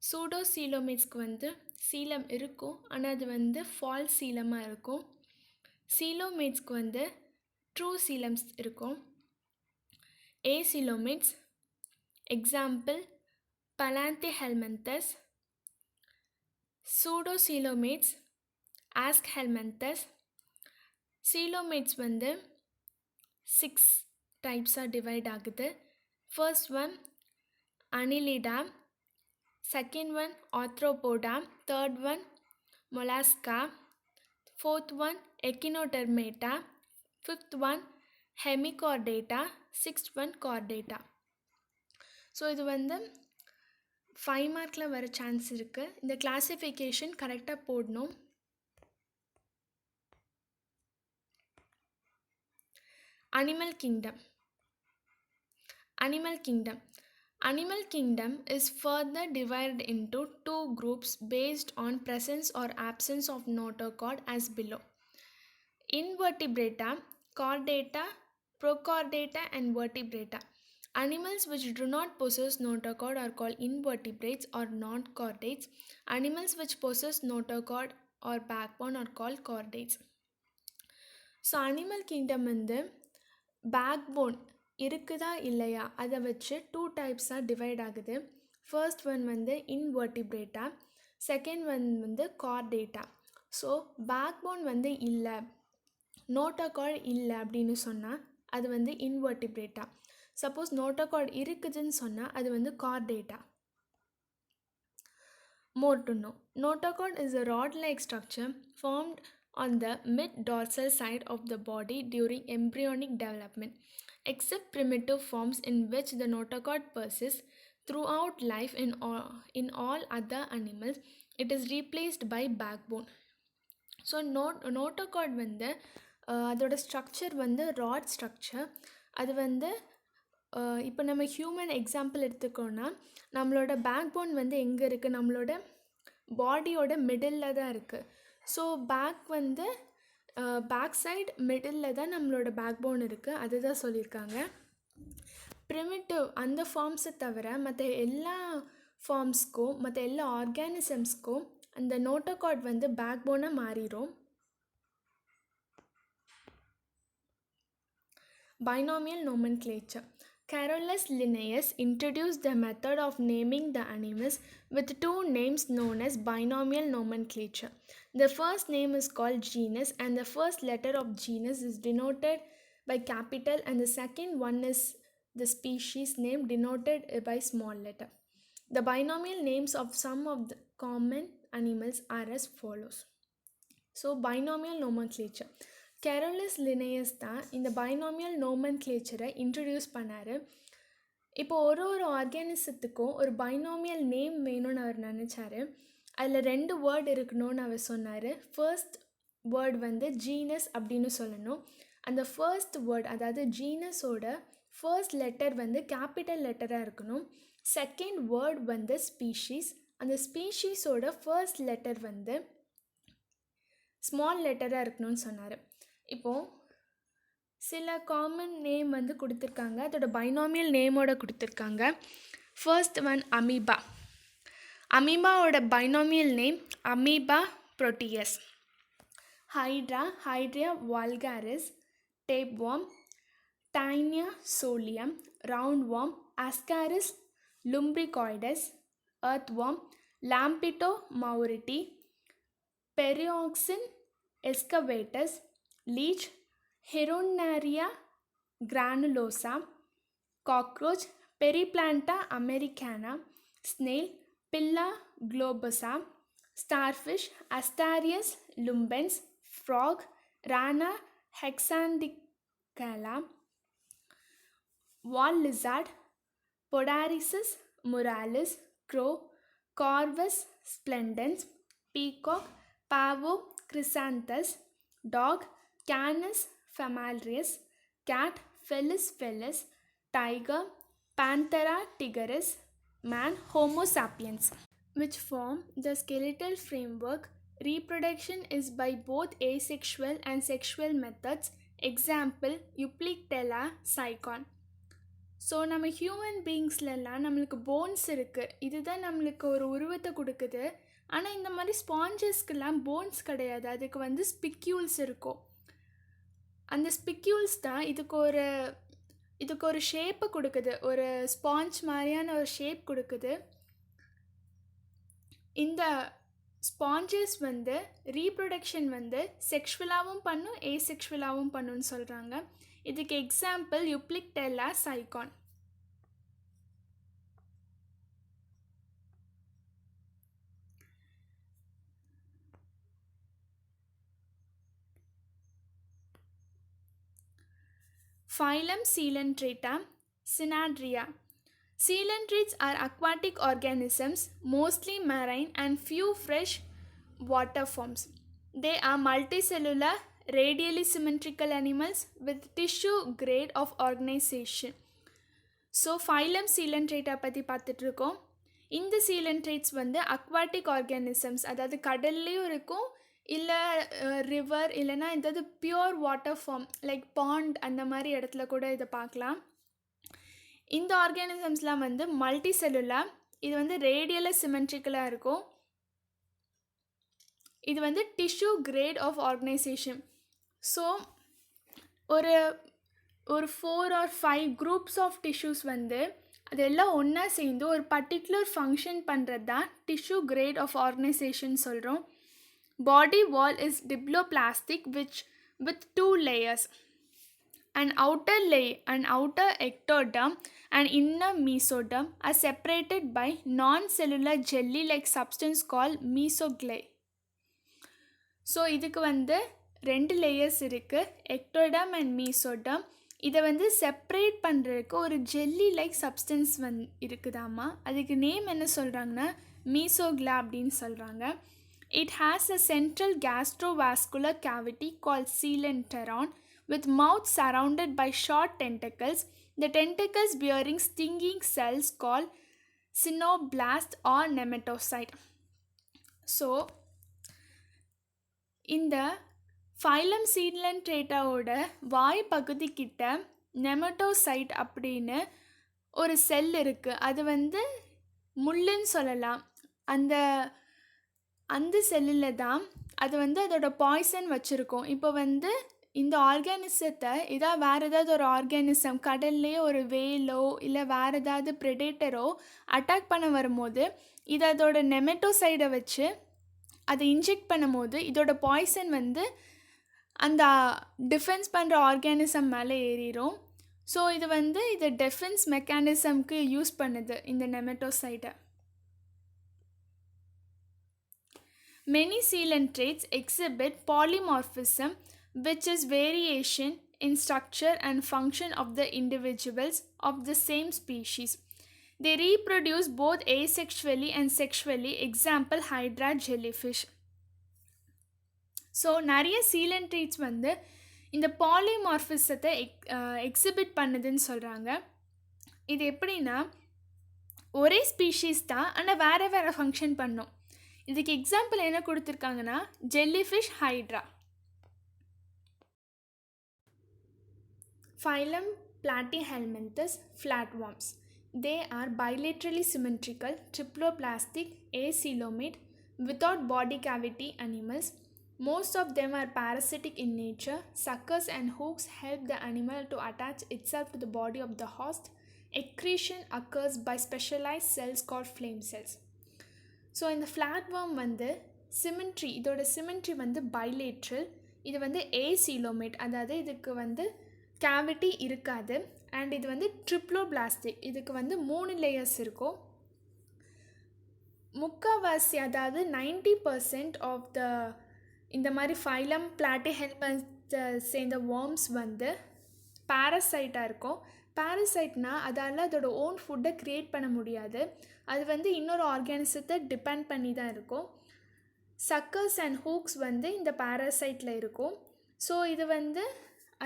சூடோசீலோமேட்ஸ்க்கு வந்து சீலம் இருக்கும், ஆனால் அது வந்து ஃபால்ஸ் சீலமாக இருக்கும். சீலோமேட்ஸ்க்கு வந்து ட்ரூ சீலம்ஸ் இருக்கும். acoelomates, example Palanthehelminthes. Pseudocoelomates, Aschelminthes. Coelomates வந்து 6 டைப்ஸாக டிவைட் ஆகுது. First one Annelida, second one Arthropoda, third one Mollusca, fourth one Echinodermata, fifth one Hemichordata, sixth one Chordata. So இது வந்து 5 மார்க்கில் வர சான்ஸ் இருக்குது. இந்த கிளாஸிஃபிகேஷன் கரெக்டாக போடணும். Animal kingdom. Animal kingdom. Animal kingdom is further divided into 2 groups based on presence or absence of notochord as below. Invertebrata, chordata, prochordata and vertebrata. Animals which do not possess notochord are called invertebrates or non-chordates. Animals which possess notochord or backbone are called chordates. So animal kingdom வந்து backbone இருக்குதா இல்லையா அதை வச்சு 2 டைப்ஸாக divide ஆகுது. First one வந்து இன்வெர்டிப்ரேட்டா, second one வந்து Chordata. So backbone வந்து இல்லை, நோட்டோகார்ட் இல்லை அப்படின்னு சொன்னால் அது வந்து இன்வெர்டிப்ரேட்டா. சப்போஸ் நோட்டோகார்ட் இருக்குதுன்னு சொன்னால் அது வந்து Chordata. More to know. Notochord is a rod-like structure formed on the mid-dorsal side of the body during embryonic development. Except primitive forms in which the notochord persists throughout life in all other animals, it is replaced by backbone. So notochord வந்து அதோட structure வந்து rod structure. அது வந்து இப்போ நம்ம human example எடுத்துக்கோன்னா நம்மளோட back phone வந்து எங்கே இருக்குது, நம்மளோட பாடியோட மிடில் தான் இருக்குது. ஸோ பேக் சைடு மிடில் தான் நம்மளோட பேக் போன் இருக்குது, அதுதான் சொல்லியிருக்காங்க. ப்ரிமிட்டிவ் அந்த ஃபார்ம்ஸை தவிர மற்ற எல்லா ஃபார்ம்ஸ்க்கும் மற்ற எல்லா ஆர்கானிசம்ஸ்க்கும் அந்த நோட்டோகார்ட் வந்து பேக் போனாக மாறிடும். Binomial nomenclature. Carolus Linnaeus introduced the method of naming the animals with two names known as binomial nomenclature. The first name is called genus, and the first letter of genus is denoted by capital, and the second one is the species name denoted by small letter. The binomial names of some of the common animals are as follows. So binomial nomenclature. கேரோலஸ் Linnaeus தான் இந்த binomial நோமன்க்ளேச்சரை introduce பண்ணார். இப்போ ஒரு ஆர்கானிசத்துக்கும் ஒரு binomial name வேணும்னு அவர் நினச்சார். அதில் 2 word இருக்கணும்னு அவர் சொன்னார். ஃபர்ஸ்ட் வேர்டு வந்து ஜீனஸ் அப்படின்னு சொல்லணும். அந்த ஃபர்ஸ்ட் வேர்டு, அதாவது ஜீனஸோட ஃபர்ஸ்ட் லெட்டர் வந்து கேபிட்டல் லெட்டராக இருக்கணும். செகண்ட் வேர்டு வந்து ஸ்பீஷீஸ், அந்த ஸ்பீஷீஸோட ஃபர்ஸ்ட் லெட்டர் வந்து ஸ்மால் லெட்டராக இருக்கணும்னு சொன்னார். இப்போது சில காமன் நேம் வந்து கொடுத்துருக்காங்க, அதோட பைனாமியல் நேமோட கொடுத்துருக்காங்க. First one amoeba. அமீபாவோட binomial name amoeba proteus. Hydra vulgaris, tapeworm, taenia solium, roundworm, ascaris lumbricoides, earthworm, Lampito mauriti, Perioxen excavatus, leech, Heronaria granulosa, cockroach, Periplanta americana, snail, Pilla globosa, starfish, Astarius lumbens, frog, Rana hexandicala, wall lizard, Podarisus muralis, crow, Corvus splendens, peacock, Pavo chrysanthus, dog, Canis familiaris, cat, Felis felis, tiger, Panthera tigris, man, Homo sapiens. Which form the skeletal framework. Reproduction is by both asexual and sexual methods. Example, Euplectella sicon. So நம்ம human பீயிங்ஸ்லலாம் நம்மளுக்கு bones இருக்குது, இதுதான் நம்மளுக்கு ஒரு உருவத்தை கொடுக்குது. ஆனால் இந்த மாதிரி ஸ்பாஞ்சஸ்க்கெலாம் போன்ஸ் கிடையாது, அதுக்கு வந்து ஸ்பிக்யூல்ஸ் இருக்கும். அந்த ஸ்பிக்யூல்ஸ் தான் இதுக்கு ஒரு ஷேப்பை கொடுக்குது, ஒரு ஸ்பாஞ்ச் மாதிரியான ஒரு ஷேப் கொடுக்குது. இந்த ஸ்பாஞ்சஸ் வந்து ரீப்ரொடக்ஷன் வந்து செக்ஷுவலாகவும் பண்ணும், ஏசெக்ஷுவலாகவும் பண்ணுன்னு சொல்கிறாங்க. இதுக்கு example யூப்ளிக்டெல்லா Sycon. Phylum Coelenterata, Synandria. Coelentrates are aquatic organisms, mostly marine and few fresh water forms. They are multicellular, radially symmetrical animals with tissue grade of organization. So phylum சீலன்ட்ரேட்டை பற்றி பார்த்துட்ருக்கோம். இந்த சீலன்ட்ரேட்ஸ் வந்து அக்வாட்டிக் ஆர்கானிசம்ஸ், அதாவது கடல்லையும் இருக்கும், இல்லை river, இல்லைனா ஏதாவது pure water form like pond அந்த மாதிரி இடத்துல கூட இதை பார்க்கலாம். இந்த ஆர்கானிசம்ஸ்லாம் வந்து மல்டி செல்லுலார், இது வந்து ரேடியலாக சிமெட்ரிக்கலாக இருக்கும். இது வந்து tissue grade of organization. So ஒரு 4 or 5 குரூப்ஸ் ஆஃப் டிஷ்யூஸ் வந்து அதெல்லாம் ஒன்றா சேர்ந்து ஒரு பர்டிகுலர் ஃபங்க்ஷன் பண்ணுறது தான் டிஷ்யூ கிரேட் ஆஃப் ஆர்கனைசேஷன் சொல்கிறோம். Body wall is diploblastic with 2 layers. An outer ectoderm and inner mesoderm are separated by non-cellular jelly-like substance called mesoglea. So இதுக்கு வந்து 2 லேயர்ஸ் இருக்குது, எக்டோடர்ம் அண்ட் மீசோடர்ம். இதை வந்து separate பண்ணுறதுக்கு ஒரு ஜெல்லி லைக் சப்ஸ்டன்ஸ் இருக்குதாம்மா. அதுக்கு name என்ன சொல்கிறாங்கன்னா மீசோக்லா அப்படின்னு சொல்கிறாங்க. It has a central gastrovascular cavity called coelenteron with mouth surrounded by short tentacles. The tentacles bearing stinging cells called cynoblast or nematocyte. So, இந்த ஃபைலம் சீலன்ட்ரேட்டாவோட வாய் பகுதி கிட்ட நெமட்டோசைட் அப்படின்னு ஒரு செல் இருக்குது. அது வந்து முள்ளுன்னு சொல்லலாம். அந்த செல்லில் தான் அது வந்து அதோட பாய்சன் வச்சுருக்கோம். இப்போ வந்து இந்த ஆர்கானிசத்தை வேறு ஏதாவது ஒரு ஆர்கானிசம், கடல்லையே ஒரு வேலோ இல்லை வேறு ஏதாவது ப்ரெடேட்டரோ அட்டாக் பண்ண வரும்போது இது அதோட நெமட்டோசைடை வச்சு அதை இன்ஜெக்ட் பண்ணும்போது இதோட பாய்சன் வந்து அந்த டிஃபென்ஸ் பண்ணுற ஆர்கானிசம் மேலே ஏறிடும். ஸோ இது வந்து இதை டிஃபென்ஸ் மெக்கானிசம்க்கு யூஸ் பண்ணுது இந்த நெமட்டோசைடை. Many coelentrates exhibit polymorphism, which is variation in structure and function of the individuals of the same species. They reproduce both asexually and sexually. Example, hydra jellyfish. So நிறைய சீலன்ட்ரேட்ஸ் வந்து இந்த பாலிமார்ஃபிசத்தை exhibit பண்ணுதுன்னு சொல்கிறாங்க. இது எப்படின்னா ஒரே ஸ்பீஷீஸ் தான், ஆனால் வேறு வேறு ஃபங்க்ஷன் பண்ணும். இதுக்கு எக்ஸாம்பிள் என்ன கொடுத்துருக்காங்கன்னா jellyfish, hydra. Phylum Platyhelminthes, flatworms. They are bilaterally symmetrical, triploblastic, acoelomate, without body cavity animals. Most of them are parasitic in nature. Suckers and hooks help the animal to attach itself to the body of the host. Excretion occurs by specialized cells called flame cells. So இந்த ஃப்ளாட்வார்ம் வந்து symmetry, இதோட symmetry வந்து bilateral. இது வந்து acoelomate, அதாவது இதுக்கு வந்து cavity இருக்காது. அண்ட் இது வந்து ட்ரிப்ளோபிளாஸ்டிக், இதுக்கு வந்து 3 லேயர்ஸ் இருக்கும். முக்கால்வாசி, அதாவது 90% ஆஃப் த இந்த மாதிரி ஃபைலம் பிளாட்டிஹெல்மன்த்தை சேர்ந்த வார்ம்ஸ் வந்து பாரசைட்டாக இருக்கும். பாரசைட்னால் அதால் அதோட ஓன் ஃபுட்டை க்ரியேட் பண்ண முடியாது. அது வந்து இன்னொரு ஆர்கானிசத்தை டிபெண்ட் பண்ணி தான் இருக்கும். சக்கர்ஸ் அண்ட் ஹூக்ஸ் வந்து இந்த பாரசைட்டில் இருக்கும். ஸோ இது வந்து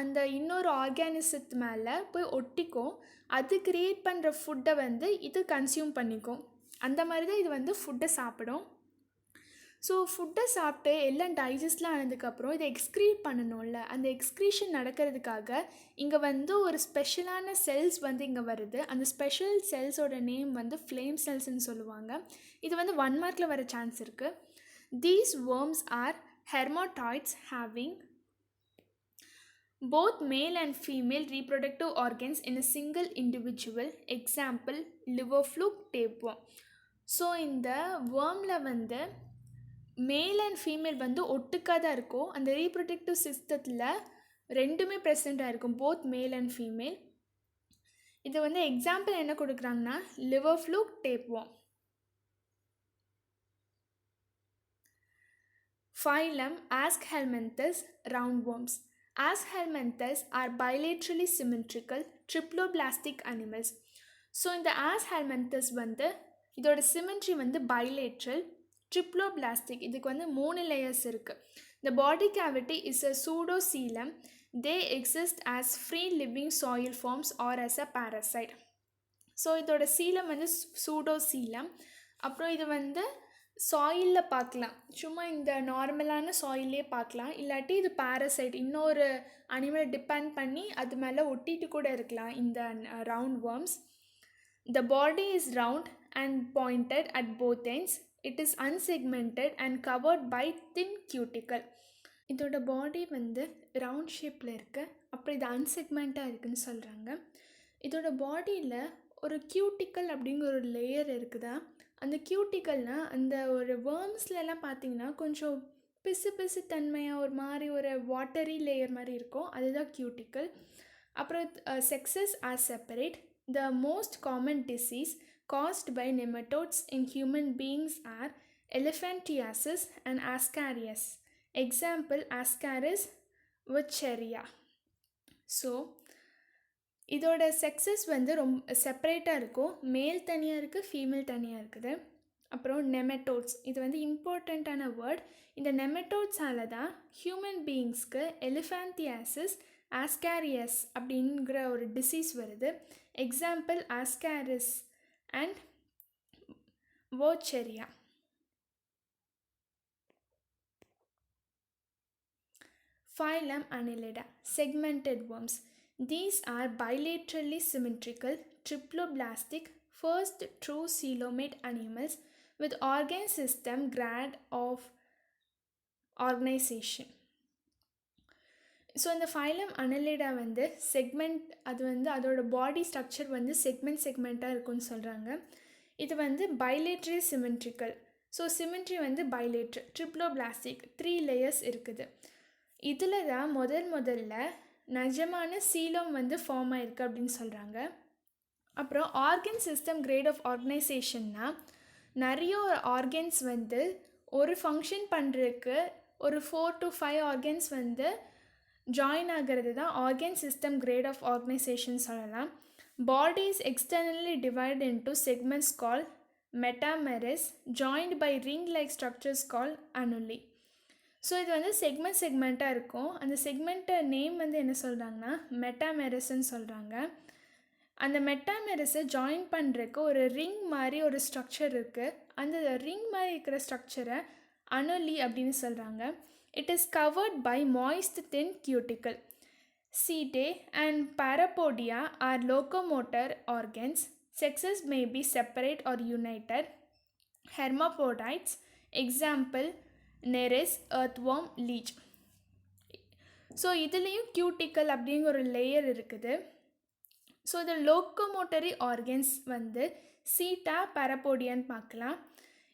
அந்த இன்னொரு ஆர்கானிசத்து மேலே போய் ஒட்டிக்கும். அது க்ரியேட் பண்ணுற ஃபுட்டை வந்து இது கன்சியூம் பண்ணிக்கும். அந்த மாதிரி தான் இது வந்து ஃபுட்டை சாப்பிடும். ஸோ ஃபுட்டை சாப்பிட்டு எல்லாம் டைஜஸ்ட்லாம் ஆனதுக்கப்புறம் இதை எக்ஸ்க்ரீட் பண்ணணும்ல, அந்த எக்ஸ்க்ரீஷன் நடக்கிறதுக்காக இங்கே வந்து ஒரு ஸ்பெஷலான செல்ஸ் வந்து இங்கே வருது. அந்த ஸ்பெஷல் செல்ஸோட நேம் வந்து ஃப்ளேம் செல்ஸ்ன்னு சொல்லுவாங்க. இது வந்து 1 மார்க்கில் வர சான்ஸ் இருக்குது. These worms are hermatoids having both male and female reproductive organs in a single individual. Example, liver fluke, tapeworm. So இந்த வேர்மில் வந்து மேல் அண்ட் ஃபீமேல் வந்து ஒட்டுக்காக தான் இருக்கும். அந்த ரீப்ரொடக்டிவ் சிஸ்டத்தில் 2மே ப்ரெசண்ட்டாக இருக்கும், போத் மேல் அண்ட் ஃபீமேல். இது வந்து எக்ஸாம்பிள் என்ன கொடுக்குறாங்கன்னா liver fluke, tapeworm. Phylum Aschelminthes, roundworms. Aschelminthes are bilaterally symmetrical, triploblastic animals. So இந்த Aschelminthes வந்து இதோட சிமெண்ட்ரி வந்து bilateral, triploblastic. இதுக்கு வந்து 3 லேயர்ஸ் இருக்குது. The body cavity is a pseudocoelom. They exist as free living soil forms or as a parasite. So இதோட சீலம் வந்து சூடோசீலம். அப்புறம் இது வந்து சாயிலில் பார்க்கலாம், சும்மா இந்த நார்மலான சாயிலே பார்க்கலாம். இல்லாட்டி இது பாரசைட், இன்னொரு அனிமலை டிபெண்ட் பண்ணி அது மேலே ஒட்டிட்டு கூட இருக்கலாம் இந்த round worms. The body is round and pointed at both ends. It is unsegmented and covered by thin cuticle. இதோட பாடி வந்து ரவுண்ட் ஷேப்பில் இருக்குது. அப்புறம் இது அன்செக்மெண்ட்டாக இருக்குதுன்னு சொல்கிறாங்க. இதோட பாடியில் ஒரு கியூட்டிக்கல் அப்படிங்கிற ஒரு லேயர் இருக்குதா. அந்த கியூட்டிக்கல்னால் அந்த ஒரு வேர்ம்ஸ்லலாம் பார்த்திங்கன்னா கொஞ்சம் பிசு பிசு தன்மையாக ஒரு மாதிரி ஒரு வாட்டரி லேயர் மாதிரி இருக்கும், அதுதான் கியூட்டிக்கல். அப்புறம் sexes are separate. The most common disease caused by nematodes in human beings are elephantiasis and ascaris. Example, Ascaris wucheria. So இதோட செக்ஸஸ் வந்து ரொம்ப செப்பரேட்டாக இருக்கும். மேல் தனியாக இருக்குது, ஃபீமேல் தனியாக இருக்குது. அப்புறம் நெமட்டோட்ஸ், இது வந்து இம்பார்ட்டண்ட்டான வேர்ட். இந்த நெமட்டோட்ஸால் தான் ஹியூமன் பீயிங்ஸ்க்கு எலிஃபேந்தியாசிஸ், ஆஸ்காரியஸ் அப்படிங்கிற ஒரு டிசீஸ் வருது. Example ascaris and wuchereria. Phylum Annelida, segmented worms. These are bilaterally symmetrical, triploblastic, first true coelomate animals with organ system grade of organization. So இந்த ஃபைலம் அனலிடா வந்து செக்மெண்ட், அது வந்து அதோட பாடி ஸ்ட்ரக்சர் வந்து செக்மெண்ட்டாக இருக்குன்னு சொல்கிறாங்க. இது வந்து பைலேட்ரல் சிமெண்ட்ரிக்கல். ஸோ சிமெண்ட்ரி வந்து பைலேட்ரல், ட்ரிப்ளோபிளாஸ்டிக், 3 லேயர்ஸ் இருக்குது. இதில் தான் முதல்ல நிஜமான சீலம் வந்து ஃபார்ம் ஆகிருக்கு அப்படின்னு சொல்கிறாங்க. அப்புறம் ஆர்கன் சிஸ்டம் கிரேட் ஆஃப் ஆர்கனைசேஷன்னா நிறைய ஆர்கன்ஸ் வந்து ஒரு ஃபங்க்ஷன் பண்ணுறதுக்கு ஒரு 4 to 5 ஆர்கன்ஸ் வந்து ஜாயின் ஆகிறது தான் organ system grade of organization சொல்லலாம். Body is externally divide into segments call metameres joint by ring like structures call annuli. So இது வந்து செக்மெண்ட்டாக இருக்கும். அந்த செக்மெண்ட்டை நேம் வந்து என்ன சொல்கிறாங்கன்னா மெட்டாமெரிஸ்ன்னு சொல்கிறாங்க. அந்த மெட்டாமெரிஸை ஜாயின் பண்ணுறதுக்கு ஒரு ரிங் மாதிரி ஒரு ஸ்ட்ரக்சர் இருக்குது. அந்த ரிங் மாதிரி இருக்கிற ஸ்ட்ரக்சரை அனுலி அப்படின்னு சொல்கிறாங்க. It is covered by moist thin cuticle. Setae and parapodia are locomotor organs. Sexes may be separate or united. Hermaphrodites, example Nereis, earthworm, leech. So இதுலேயும் கியூட்டிக்கல் அப்படிங்கிற ஒரு லேயர் இருக்குது. ஸோ இந்த லோக்கோமோட்டரி ஆர்கன்ஸ் வந்து சீட்டா பாரப்போடியான்னு பார்க்கலாம்.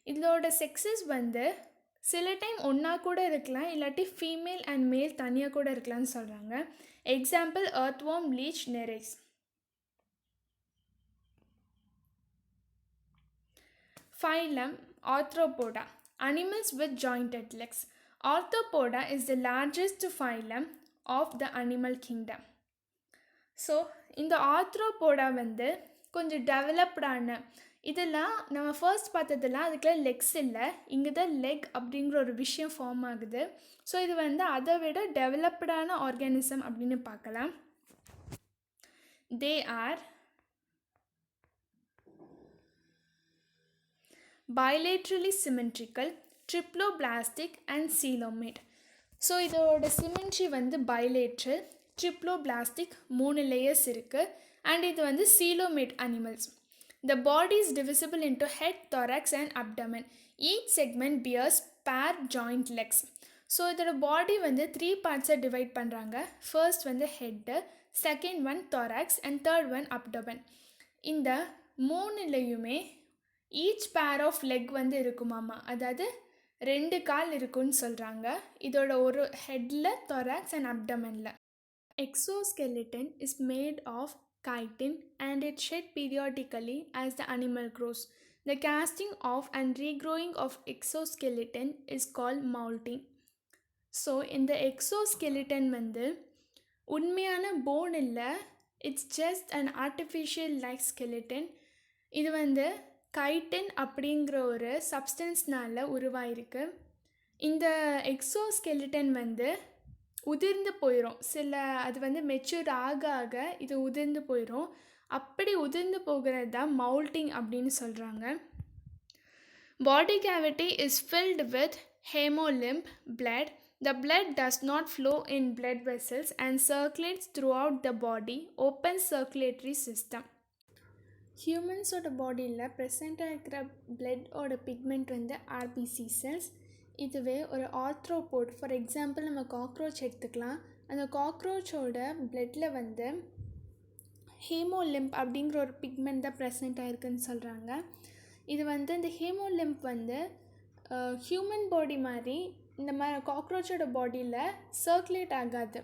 இதோட செக்ஸஸ் வந்து சில டைம் ஒன்றா கூட இருக்கலாம், இல்லாட்டி ஃபீமேல் அண்ட் மேல் தனியாக கூட இருக்கலாம்னு சொல்கிறாங்க. Example earthworm, leech, nereis. Phylum Arthropoda, animals with jointed legs. Arthropoda is the largest phylum of the animal kingdom. So இந்த ஆர்த்ரோபோடா வந்து கொஞ்சம் டெவலப்டான, இதெல்லாம் நம்ம ஃபர்ஸ்ட் பார்த்ததெல்லாம் அதுக்கெல்லாம் லெக்ஸ் இல்லை, இங்கே தான் லெக் அப்படிங்கிற ஒரு விஷயம் ஃபார்ம் ஆகுது. ஸோ இது வந்து அதை விட டெவலப்டான ஆர்கானிசம் அப்படின்னு பார்க்கலாம். They are bilaterally symmetrical, triploblastic and coelomate. So இதோட சிமெண்ட்ரி வந்து bilateral, triploblastic 3 layers இருக்குது. அண்ட் இது வந்து coelomate animals. The body is divisible into head, thorax and abdomen. Each segment bears pair joint legs. So இதோட body வந்து 3 பார்ட்ஸாக divide பண்ணுறாங்க. First வந்து head, second one thorax and third one abdomen. இந்த 3லையுமே ஈச் பேர் ஆஃப் லெக் வந்து இருக்குமாமா, அதாவது 2 கால் இருக்குன்னு சொல்கிறாங்க. இதோட ஒரு ஹெட்டில், thorax அண்ட் abdomenல. Exoskeleton is made of chitin and it shed periodically as the animal grows. The casting off and regrowing of exoskeleton is called molting. So இந்த எக்ஸோஸ்கெலிட்டன் வந்து உண்மையான போன் இல்லை, it's just an artificial like skeleton. இது வந்து chitin அப்படிங்கிற ஒரு சப்ஸ்டன்ஸ்னால் உருவாயிருக்கு. இந்த எக்ஸோஸ்கெலிட்டன் வந்து உதிர்ந்து போயிடும். அது வந்து மெச்சூர் ஆக ஆக இது உதிர்ந்து போயிடும். அப்படி உதிர்ந்து போகிறது தான் மவுல்ட்டிங் அப்படின்னு சொல்கிறாங்க. Body cavity is filled with haemolymph blood. The blood does not flow in blood vessels and circulates throughout the body, open circulatory system. ஹியூமன்ஸோட பாடியில் ப்ரெசண்ட்டாக இருக்கிற பிளட்டோட பிக்மெண்ட் வந்து ஆர்பிசி செல்ஸ். இதுவே ஒரு ஆர்த்ரோபோட், ஃபார் எக்ஸாம்பிள் நம்ம காக்ரோச் எடுத்துக்கலாம். அந்த காக்ரோச்சோட பிளட்டில் வந்து ஹேமோலிம்ப் அப்படிங்கிற ஒரு பிக்மெண்ட் தான் ப்ரெசண்ட் ஆகிருக்குன்னு சொல்கிறாங்க. இது வந்து இந்த ஹேமோலிம்ப் வந்து ஹியூமன் பாடி மாதிரி இந்த மாதிரி காக்ரோச்சோட பாடியில் சர்க்குலேட் ஆகாது.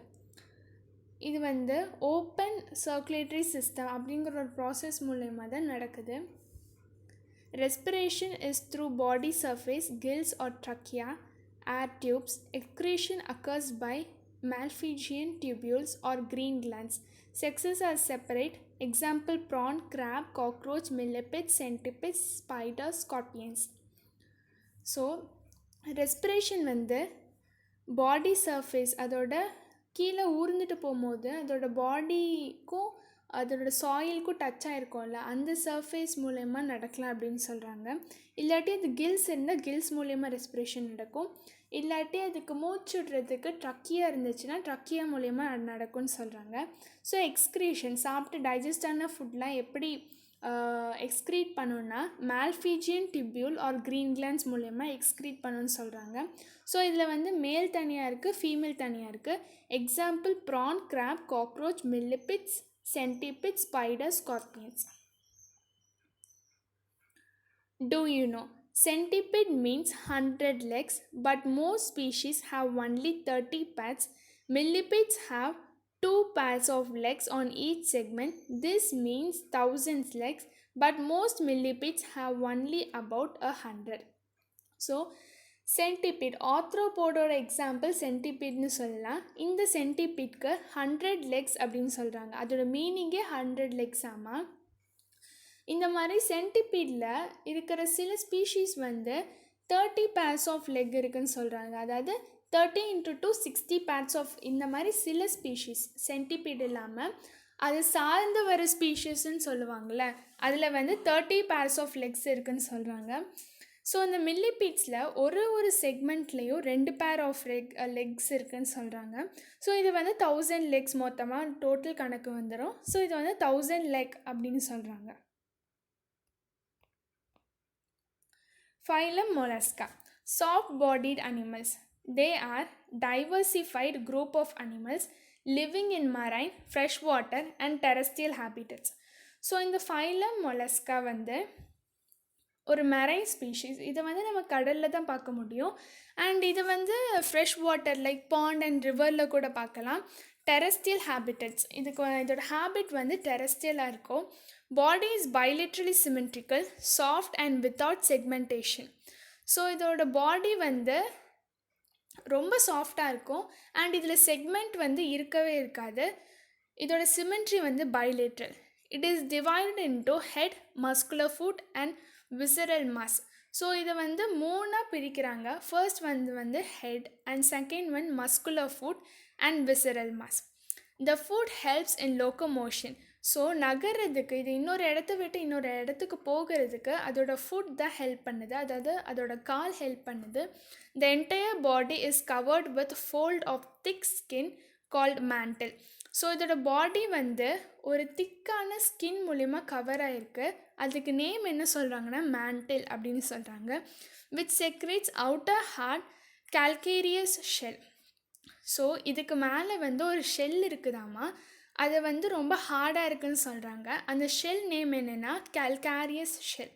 இது வந்து ஓப்பன் சர்க்குலேட்டரி சிஸ்டம் அப்படிங்கிற ஒரு ப்ராசஸ் மூலயமா தான் நடக்குது. Respiration is through body surface, gills or trachea, air tubes. Excretion occurs by Malpighian tubules or green glands. Sexes are separate. Example: prawn, crab, cockroach, millipedes, centipedes, spiders, scorpions. So respiration வந்து பாடி surface அதோட கீழே ஊர்ந்துட்டு போகும்போது அதோட பாடிக்கும் அதோட சாயிலுக்கும் touch ஆகிருக்கும்ல, அந்த surface மூலயமா நடக்கலாம் அப்படின்னு சொல்கிறாங்க. இல்லாட்டி அது கில்ஸ் இருந்தால் கில்ஸ் மூலயமா ரெஸ்பிரேஷன் நடக்கும். இல்லாட்டி அதுக்கு மூச்சு விடுறதுக்கு ட்ரக்கியா இருந்துச்சுன்னா ட்ரக்கியா மூலயமா நடக்கும்னு சொல்கிறாங்க. ஸோ எக்ஸ்க்ரீஷன் சாப்பிட்டு டைஜஸ்ட் ஆன ஃபுட்லாம் எப்படி எக்ஸ்க்ரீட் பண்ணணுன்னா Malpighian tubule or green glands மூலயமா எக்ஸ்க்ரீட் பண்ணணுன்னு சொல்கிறாங்க. ஸோ இதில் வந்து மேல் தனியாக இருக்குது, ஃபீமேல் தனியாக இருக்குது. Example: prawn, crab, cockroach, millipedes, centipedes, spiders, scorpions. Do you know? Centipede means 100 legs, but most species have only 30 pairs. Millipedes have 2 pairs of legs on each segment. This means thousands legs, but most millipedes have only about 100. So centipede, ஆர்த்ரோபோடோட example சென்டிபீட்னு சொல்லலாம். இந்த சென்டிபீட்க்கு 100 Lex அப்படின்னு சொல்கிறாங்க. அதோட மீனிங்கே 100 Lex ஆமாம். இந்த மாதிரி சென்டிபீடில் இருக்கிற சில ஸ்பீஷீஸ் வந்து 30 பேர்ஸ் ஆஃப் லெக் இருக்குதுன்னு சொல்கிறாங்க. அதாவது 30 × 2 60 பேர்ஸ் ஆஃப் இந்த மாதிரி சில ஸ்பீஷீஸ் சென்டிபீட் இல்லாமல் அது சார்ந்து வர ஸ்பீஷீஸ்ன்னு சொல்லுவாங்கள்ல, அதில் வந்து 30 பேர்ஸ் ஆஃப் லெக்ஸ் இருக்குதுன்னு சொல்கிறாங்க. ஸோ இந்த மில்லிபீட்ஸில் ஒரு செக்மெண்ட்லேயும் 2 பேர் ஆஃப் லெக்ஸ் இருக்குதுன்னு சொல்கிறாங்க. ஸோ இது வந்து 1000 லெக்ஸ் மொத்தமாக டோட்டல் கணக்கு வந்துடும். ஸோ இது வந்து 1000 லெக் அப்படின்னு சொல்கிறாங்க. Phylum Mollusca. Soft-bodied animals. They are diversified group of animals living in marine, freshwater and terrestrial habitats. So இந்த phylum Mollusca வந்து ஒரு மெரைன் ஸ்பீஷீஸ். இதை வந்து நம்ம கடலில் தான் பார்க்க முடியும். அண்ட் இது வந்து fresh water like pond and ரிவரில் கூட பார்க்கலாம். டெரஸ்ட்ரியல் ஹேபிட்டட்ஸ், இதோட ஹேபிட் வந்து டெரஸ்ட்ரியலாக இருக்கும். Body is bilaterally symmetrical, soft and without segmentation. So இதோட பாடி வந்து ரொம்ப சாஃப்டாக இருக்கும் அண்ட் இதில் செக்மெண்ட் வந்து இருக்கவே இருக்காது. இதோட சிமெட்ரி வந்து bilateral. It is divided into head, muscular foot and visceral mass. So இதை வந்து 3ஆக பிரிக்கிறாங்க. ஃபர்ஸ்ட் வந்து head and second one muscular foot and visceral mass. The foot helps in locomotion. So நகர்றதுக்கு, இது இன்னொரு இடத்த விட்டு இன்னொரு இடத்துக்கு போகிறதுக்கு அதோட ஃபுட் தான் ஹெல்ப் பண்ணுது, அதாவது அதோட கால் ஹெல்ப் பண்ணுது. The entire body is covered with fold of thick skin called mantle. So இதோட பாடி வந்து ஒரு திக்கான ஸ்கின் மூலிமா கவர் ஆகிருக்கு. அதுக்கு நேம் என்ன சொல்கிறாங்கன்னா மேண்டில் அப்படின்னு சொல்கிறாங்க. Which secretes outer hard calcareous shell. So இதுக்கு மேலே வந்து ஒரு ஷெல் இருக்குதாமா, அது வந்து ரொம்ப ஹார்டாக இருக்குதுன்னு சொல்கிறாங்க. அந்த ஷெல் நேம் என்னென்னா calcareous shell.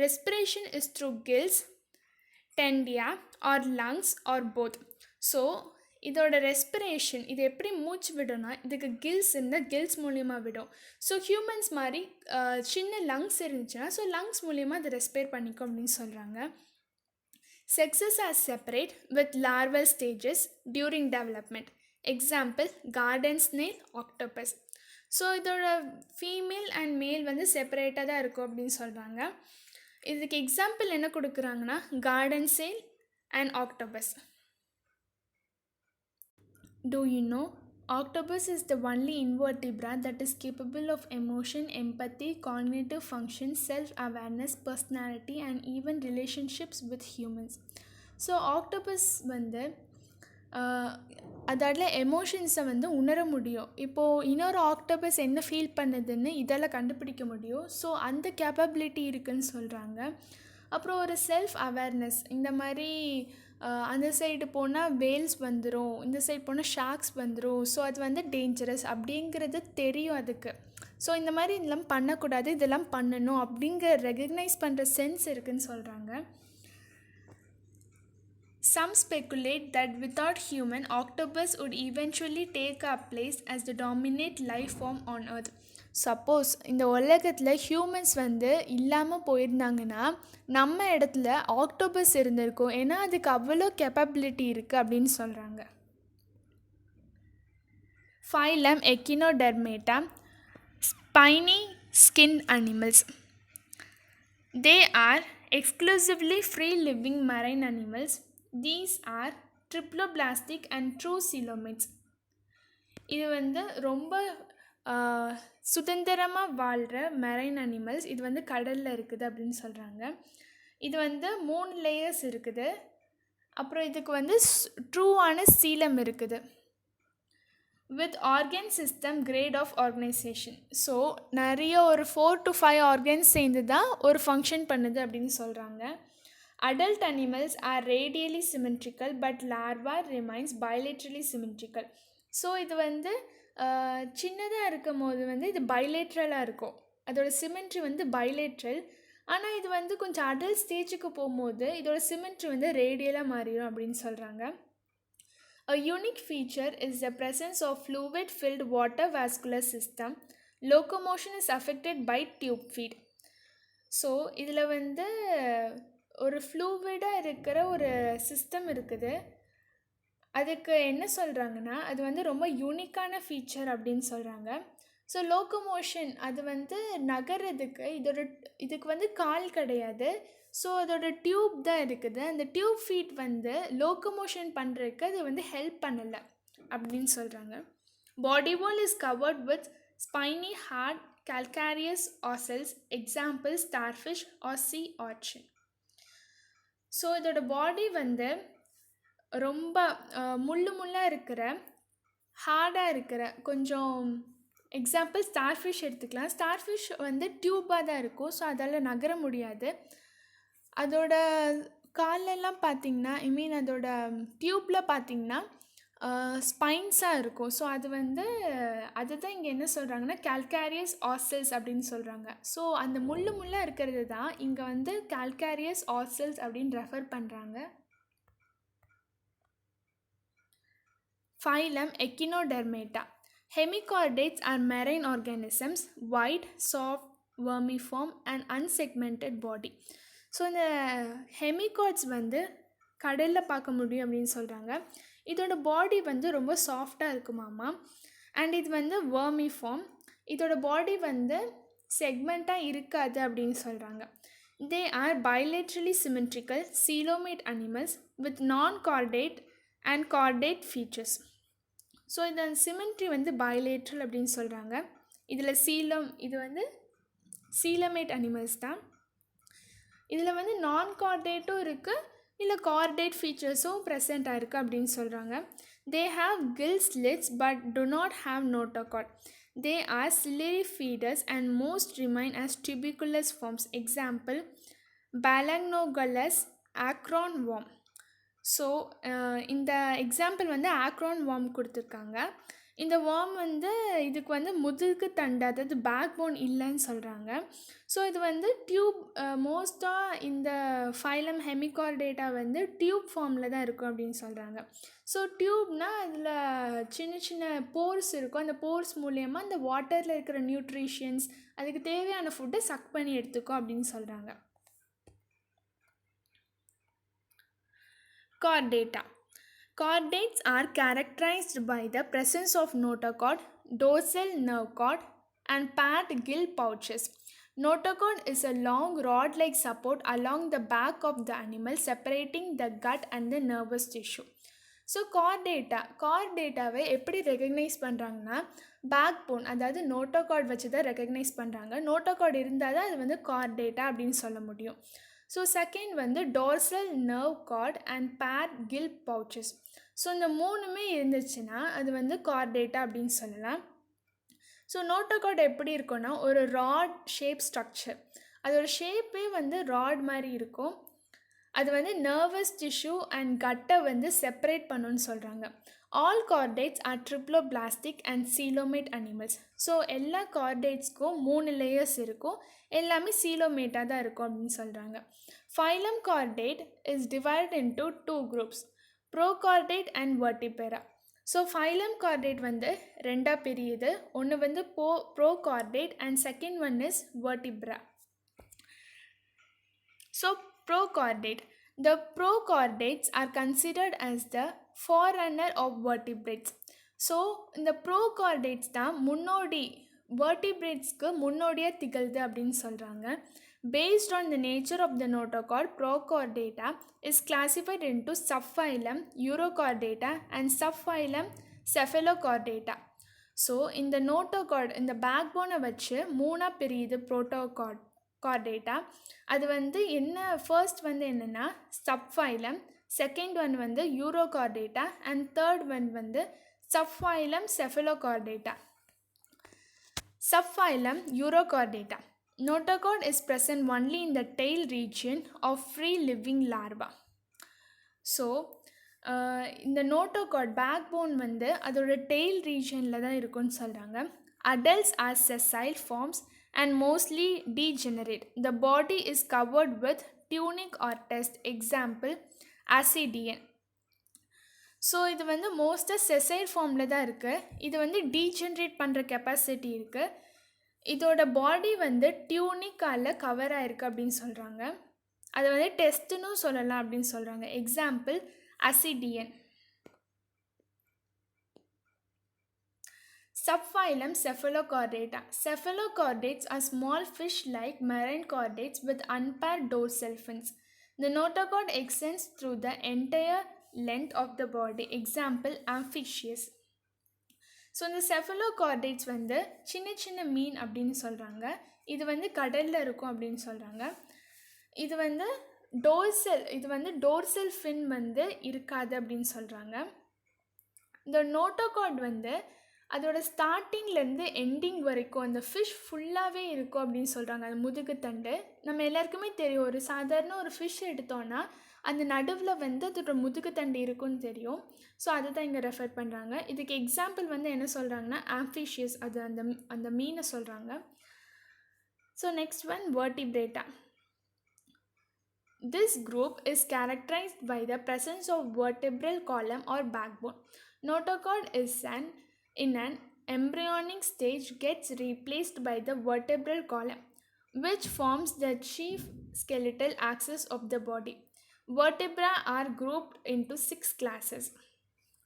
Respiration is through gills, ctenidia or lungs or both. So இதோட ரெஸ்பிரேஷன், இது எப்படி மூச்சு விடும்னா இதுக்கு கில்ஸ் இருந்தால் கில்ஸ் மூலிமா விடும். ஸோ ஹியூமன்ஸ் மாதிரி சின்ன லங்ஸ் இருந்துச்சுன்னா ஸோ லங்ஸ் மூலிமா அதை ரெஸ்பிரேட் பண்ணிக்கும் அப்படின்னு சொல்கிறாங்க. Sexes are separate with larval stages during development. Example: garden snail, octopus. So இதோட ஃபீமேல் அண்ட் மேல் வந்து செப்பரேட்டாக தான் இருக்கும் அப்படின்னு சொல்கிறாங்க. இதுக்கு எக்ஸாம்பிள் என்ன கொடுக்குறாங்கன்னா garden snail and octopus. Do you know? Octopus is the only invertebrate that is capable of emotion, empathy, cognitive function, self-awareness, personality and even relationships with humans. So octopus வந்து அதால எமோஷன்ஸை வந்து உணர முடியும். இப்போது இன்னொரு ஆக்டோபஸ் என்ன ஃபீல் பண்ணுதுன்னு இதெல்லாம் கண்டுபிடிக்க முடியும். ஸோ அந்த கேப்பபிலிட்டி இருக்குதுன்னு சொல்கிறாங்க. அப்புறம் ஒரு செல்ஃப் அவேர்னஸ், இந்த மாதிரி அந்த சைடு போனால் வேல்ஸ் வந்துடும், இந்த சைடு போனால் ஷார்க்ஸ் வந்துடும், ஸோ அது வந்து டேஞ்சரஸ் அப்படிங்கிறது தெரியும் அதுக்கு. ஸோ இந்த மாதிரி இதெல்லாம் பண்ணக்கூடாது, இதெல்லாம் பண்ணணும் அப்படிங்கிற ரெகக்னைஸ் பண்ணுற சென்ஸ் இருக்குதுன்னு சொல்கிறாங்க. Some speculate that without human, octopus would eventually take our place as the dominant life form on earth. Suppose இந்த உலகத்தில் ஹியூமன்ஸ் இல்லாமல் போயிருந்தாங்கன்னா நம்ம இடத்துல ஆக்டோபஸ் இருந்திருக்கும். ஏன்னா அதுக்கு அவ்வளோ கேப்பபிலிட்டி இருக்குது அப்படின்னு சொல்கிறாங்க. Phylum Echinodermata, spiny skinned animals. They are exclusively free-living marine animals. These are triploblastic and true coelomates. இது ரொம்ப சுதந்திரமாக வாழ்கிற மெரைன் அனிமல்ஸ். இது கடலில் இருக்குது அப்படின்னு சொல்கிறாங்க. இது 3 லேயர்ஸ் இருக்குது. அப்புறம் இதுக்கு ட்ரூவான சீலம் இருக்குது. With organ system grade of organization. So நிறைய ஒரு 4 to 5 ஆர்கன்ஸ் சேர்ந்து தான் ஒரு ஃபங்க்ஷன் பண்ணுது அப்படின்னு சொல்கிறாங்க. Adult animals are radially symmetrical but larva remains bilaterally symmetrical. So இது சின்னதாக இருக்கும் போது இது பைலேட்ரலாக இருக்கும். அதோட சிமெட்ரி பைலேட்ரல். ஆனால் இது கொஞ்சம் அடல்ட் ஸ்டேஜுக்கு போகும்போது இதோட சிமெட்ரி ரேடியலாக மாறிடும் அப்படின்னு சொல்கிறாங்க. A unique feature is the presence of fluid-filled water vascular system. Locomotion is affected by tube feed. So இதில் ஒரு ஃப்ளூவிடாக இருக்கிற ஒரு சிஸ்டம் இருக்குது. அதுக்கு என்ன சொல்கிறாங்கன்னா அது ரொம்ப யூனிக்கான ஃபீச்சர் அப்படின்னு சொல்கிறாங்க. ஸோ லோக்கோமோஷன் அது நகர்றதுக்கு இதுக்கு கால் கிடையாது. ஸோ அதோட டியூப் தான் இருக்குது. அந்த டியூப் ஃபீட் லோக்கோமோஷன் பண்ணுறதுக்கு அது ஹெல்ப் பண்ணலை அப்படின்னு சொல்கிறாங்க. Body wall is covered with spiny hard calcareous ossels, example starfish or sea urchin. So இதோட பாடி ரொம்ப முள்ளாக இருக்கிற ஹார்டாக இருக்கிற கொஞ்சம் எக்ஸாம்பிள் ஸ்டார்ஃபிஷ் எடுத்துக்கலாம். ஸ்டார்ஃபிஷ் டியூப்பாக தான் இருக்கும். ஸோ அதால் நகர முடியாது. அதோட காலெல்லாம் பார்த்திங்கன்னா அதோட டியூப்பில் பார்த்திங்கன்னா ஸ்பைன்ஸாக இருக்கும். ஸோ அதுதான் இங்கே என்ன சொல்கிறாங்கன்னா calcareous ossels அப்படின்னு சொல்கிறாங்க. ஸோ அந்த முள்ளாக இருக்கிறது தான் இங்கே calcareous ossels அப்படின்னு ரெஃபர் பண்ணுறாங்க. Phylum Echinodermata. Hemichordates are marine organisms, wide, soft, vermiform and unsegmented body. So இந்த ஹெமிகார்ட்ஸ் கடலில் பார்க்க முடியும் அப்படின்னு சொல்கிறாங்க. இதோட பாடி ரொம்ப சாஃப்டாக இருக்குமாமா. அண்ட் இது வேர்மிஃபார்ம். இதோட பாடி செக்மெண்ட்டாக இருக்காது அப்படின்னு சொல்கிறாங்க. They R bilaterally symmetrical coelomate animals with non-chordate and chordate features. So இந்த சிமெட்ரி பைலேட்ரல் அப்படின்னு சொல்கிறாங்க. இதில் இது coelomate animals தான். இதில் நான் கார்டேட்டும் இருக்குது, இல்லை கார்டேட் ஃபீச்சர்ஸும் ப்ரெசென்ட்டாக இருக்குது அப்படின்னு சொல்கிறாங்க. They have gill slits but do not have notochord. They are ciliary feeders and most remain as tuberculous forms. Example, Balagnogalus acron worm. So இந்த எக்ஸாம்பிள் ஆக்ரான் வார்ம் கொடுத்துருக்காங்க. இந்த வார்ம் இதுக்கு முதுகு தண்டு அதாவது பேக் போன் இல்லைன்னு சொல்கிறாங்க. ஸோ இது டியூப் மோஸ்ட்டாக இந்த ஃபைலம் ஹெமிகார்டேட்டா டியூப் ஃபார்மில் தான் இருக்கும் அப்படின்னு சொல்கிறாங்க. ஸோ டியூப்னால் அதில் சின்ன சின்ன போர்ஸ் இருக்கும். அந்த போர்ஸ் மூலயமா அந்த வாட்டரில் இருக்கிற நியூட்ரிஷன்ஸ் அதுக்கு தேவையான ஃபுட்டை சக் பண்ணி எடுத்துக்கும் அப்படின்னு சொல்கிறாங்க. Chordata. Chordates are characterized by the presence of notochord, dorsal nerve cord, and paired gill pouches. Notochord is a long rod-like support along the back of the animal, separating the gut and the nervous tissue. So கார்டேட்டாவை எப்படி recognise பண்ணுறாங்கன்னா back phone அதாவது notochord வச்சு தான் recognise பண்ணுறாங்க. Notochord இருந்தால் தான் அது கார்டேட்டா அப்படின்னு சொல்ல முடியும். So second dorsal nerve cord and paired gill pouches. So இந்த மூணுமே இருந்துச்சுன்னா அது கார்டேட்டா அப்படின்னு சொல்லலாம். ஸோ நோட்டோகார்ட் எப்படி இருக்குன்னா ஒரு ராட் ஷேப் ஸ்ட்ரக்சர். அதோட ஷேப்பே ராட் மாதிரி இருக்கும். அது நர்வஸ் டிஷ்யூ அண்ட் கட்டை செப்பரேட் பண்ணுன்னு சொல்கிறாங்க. All chordates are triploblastic and coelomate animals. So எல்லா கார்டேட்ஸ்க்கும் 3 லேயர்ஸ் இருக்கும். எல்லாமே coelomate தான் இருக்கும் அப்படின்னு சொல்கிறாங்க. Phylum Chordate is divided into two groups, Prochordate and Vertebrata. So phylum chordate வந்து ரெண்டாக பிரியுது. ஒன்று வந்து prochordate and second one is vertebra. So prochordate, the prochordates are considered as the forerunner of vertebrates. So இந்த prochordates தான் vertebrates-க்கு முன்னோடியாக திகழ்து அப்படின்னு சொல்கிறாங்க. Based on the nature of the notochord, Prochordata is classified into subphylum Urochordata and subphylum Cephalochordata. So இந்த notochord, இந்த பேக்போனை வச்சு மூணாக பிரியுது ப்ரோட்டோகார்டேட்டா. அது வந்து என்ன, ஃபர்ஸ்ட் வந்து என்னென்னா சப்ஃபைலம், செகண்ட் ஒன் வந்து யூரோகார்டேட்டா அண்ட் தேர்ட் ஒன் வந்து subphylum செஃபலோகார்டேட்டா. Subphylum Urochordata. Notochord is present only in the tail region of free-living larvae. So இந்த நோட்டோகார்ட் பேக்போன் வந்து அதோட டெய்ல் ரீஜனில் தான் இருக்குன்னு சொல்கிறாங்க. Adults are sessile forms and mostly degenerate. The body is covered with tunic or test. Example, Ascidian. So இது வந்து மோஸ்ட்டாக செசைல் ஃபார்மில் தான் இருக்குது. இது வந்து டீஜென்ரேட் பண்ணுற கெப்பாசிட்டி இருக்குது. இதோட பாடி வந்து டியூனிக்கால் கவர் ஆகிருக்கு அப்படின்னு சொல்கிறாங்க. அதை வந்து டெஸ்ட்டுன்னு சொல்லலாம் அப்படின்னு சொல்கிறாங்க. Example, ascidian. Subphylum Cephalochordata. Cephalochordates are small fish-like marine chordates with unpaired dorsal fins. The notochord extends through the entire length of the body. Example, Amphisius. So இந்த செஃபலோகார்டேட்ஸ் வந்து சின்ன சின்ன மீன் அப்படின்னு சொல்கிறாங்க. இது வந்து கடலில் இருக்கும் அப்படின்னு சொல்கிறாங்க. இது வந்து டோர்சல் ஃபின் வந்து இருக்காது அப்படின்னு சொல்கிறாங்க. இந்த நோட்டோகார்ட் வந்து அதோட ஸ்டார்டிங்லேருந்து எண்டிங் வரைக்கும் அந்த ஃபிஷ் ஃபுல்லாகவே இருக்கும் அப்படின்னு சொல்கிறாங்க. அது முதுகுத்தண்டு நம்ம எல்லாருக்குமே தெரியும். ஒரு சாதாரண ஒரு ஃபிஷ் எடுத்தோன்னா அந்த நடுவில் வந்து அதோட முதுகுத்தண்டு இருக்குன்னு தெரியும். ஸோ அதை தான் இங்கே ரெஃபர் பண்ணுறாங்க. இதுக்கு எக்ஸாம்பிள் வந்து என்ன சொல்கிறாங்கன்னா ஆம்ஃபிஷியஸ், அது அந்த மீனை சொல்கிறாங்க. So next one, vertebrata. This group is characterized by the presence of vertebral column or backbone. Notochord is in an embryonic stage gets replaced by the vertebral column, which forms the chief skeletal axis of the body. Vertebrae are grouped into 6 classes.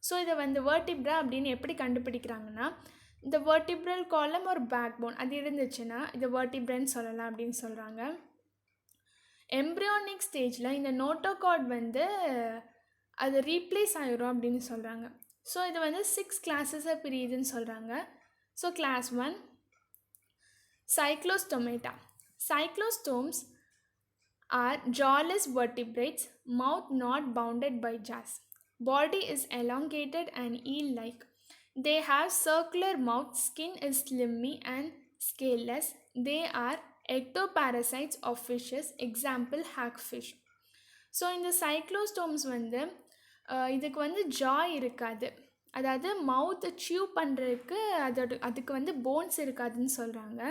So இதை வந்து vertebra அப்படின்னு எப்படி கண்டுபிடிக்கிறாங்கன்னா, இந்த vertebral column ஒரு backbone அது இருந்துச்சுன்னா இது vertebraன்னு சொல்லலாம் அப்படின்னு சொல்கிறாங்க. எம்ப்ரியானிக் ஸ்டேஜில் இந்த நோட்டோகார்ட் வந்து அது ரீப்ளேஸ் ஆகிரும் அப்படின்னு சொல்கிறாங்க. ஸோ இது வந்து 6 கிளாஸஸாக பிரியுதுன்னு சொல்கிறாங்க. So class 1, Cyclostomata. Cyclostomes are jawless vertebrates, mouth not bounded by jaws. Body is elongated and eel-like. They have circular mouth, skin is slimy and scaleless. They are ectoparasites of fishes. Example, hagfish. So இந்த சைக்ளோஸ்டோம்ஸ் வந்து இதுக்கு வந்து ஜா இருக்காது, அதாவது மவுத்தை see you பண்ணுறதுக்கு அதுக்கு வந்து bones இருக்காதுன்னு சொல்கிறாங்க.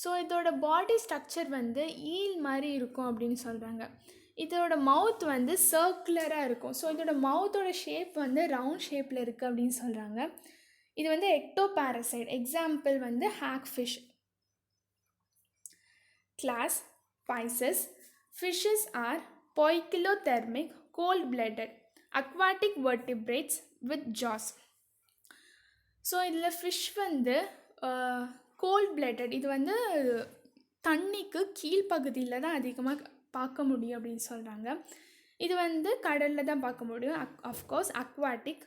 ஸோ இதோட பாடி ஸ்ட்ரக்சர் வந்து ஈல் மாதிரி இருக்கும் அப்படின்னு சொல்கிறாங்க. இதோட மவுத் வந்து சர்க்குலராக இருக்கும். ஸோ இதோட மவுத்தோட ஷேப் வந்து ரவுண்ட் ஷேப்பில் இருக்குது அப்படின்னு சொல்கிறாங்க. இது வந்து எக்டோபாரசைட். எக்ஸாம்பிள் வந்து hagfish. Class Pisces. Fishes are poikilothermic, cold-blooded, aquatic vertebrates with jaws. So இதில் ஃபிஷ் வந்து கோல்ட் பிளட்டட், இது வந்து தண்ணிக்கு கீழ்ப்பகுதியில் தான் அதிகமாக பார்க்க முடியும் அப்படின்னு சொல்கிறாங்க. இது வந்து கடலில் தான் பார்க்க முடியும். Of course aquatic.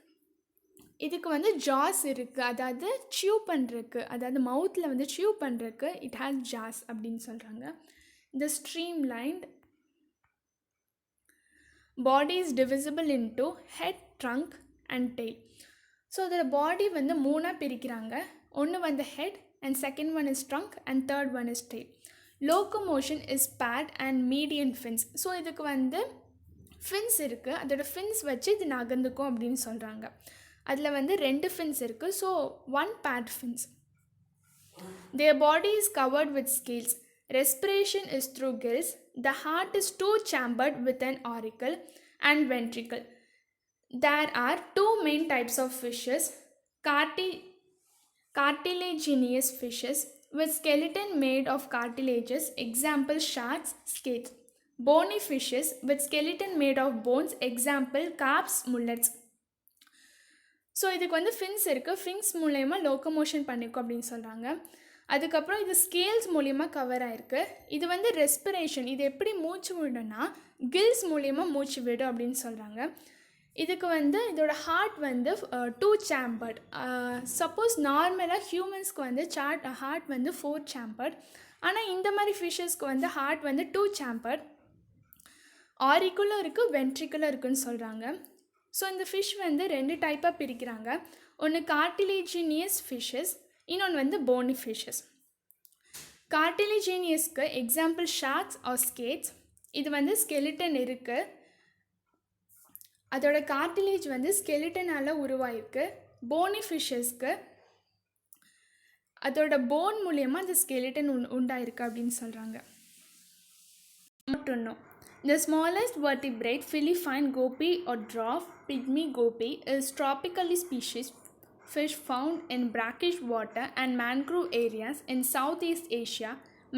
இதுக்கு வந்து ஜாஸ் இருக்குது, அதாவது சியூ பண்ணுறதுக்கு, அதாவது மவுத்தில் வந்து சியூ பண்ணுறதுக்கு இட் ஹேஸ் ஜாஸ் அப்படின்னு சொல்கிறாங்க. இந்த streamlined body is divisible into head, trunk and tail. So அதோட பாடி வந்து 3ஆக பிரிக்கிறாங்க. ஒன்று வந்து head and second one is trunk and third one is tail. Locomotion is paired and median fins. So இதுக்கு வந்து ஃபின்ஸ் இருக்குது, அதோட ஃபின்ஸ் வச்சு இது நகர்ந்துக்கும் அப்படின்னு சொல்கிறாங்க. அதில் வந்து 2 ஃபின்ஸ் இருக்குது. So 1 paired fins. Their body is covered with scales. Respiration is through gills. The heart is two-chambered with an auricle and ventricle. There are two main types of fishes: cartilaginous fishes with skeleton made of cartilages, example sharks, skates. Bony fishes with skeleton made of bones, example carps, mullets. So இதுக்கு வந்து fins இருக்குது. Fins மூலயமா locomotion பண்ணிக்கும் அப்படின்னு சொல்கிறாங்க. அதுக்கப்புறம் இது scales மூலிமா கவர் ஆகிருக்கு. இது வந்து ரெஸ்பிரேஷன், இது எப்படி மூச்சு விடுன்னா கில்ஸ் மூலிமா மூச்சு விடும் அப்படின்னு சொல்கிறாங்க. இதுக்கு வந்து இதோட ஹார்ட் வந்து டூ சேம்பர்ட். சப்போஸ் நார்மலாக ஹியூமன்ஸ்க்கு வந்து ஹார்ட் வந்து 4 சேம்பர்ட். ஆனால் இந்த மாதிரி ஃபிஷ்ஷஸ்க்கு வந்து ஹார்ட் வந்து 2 சேம்பர்ட். ஆரிக்குலும் இருக்குது, வென்ட்ரிக்குலும் இருக்குதுன்னு சொல்கிறாங்க. ஸோ இந்த ஃபிஷ் வந்து 2 டைப்பாக பிரிக்கிறாங்க. ஒன்று கார்டிலேஜினியஸ் ஃபிஷ்ஷஸ், இன்னொன்று வந்து போனி ஃபிஷ்ஷஸ். கார்டிலேஜினியஸ்க்கு எக்ஸாம்பிள் ஷார்க்ஸ் ஆர் ஸ்கேட்ஸ். இது வந்து ஸ்கெலிட்டன் இருக்குது, அதோட கார்டிலேஜ் வந்து ஸ்கெலிட்டனால் உருவாயிருக்கு. போனி ஃபிஷ்ஷஸ்க்கு அதோட போன் மூலயமா அந்த ஸ்கெலிட்டன் உண்டாயிருக்கு அப்படின்னு சொல்கிறாங்க. மட்டும் The smallest vertebrate Philippine goby or dwarf pygmy goby is tropically species fish found in brackish water and mangrove areas in Southeast Asia,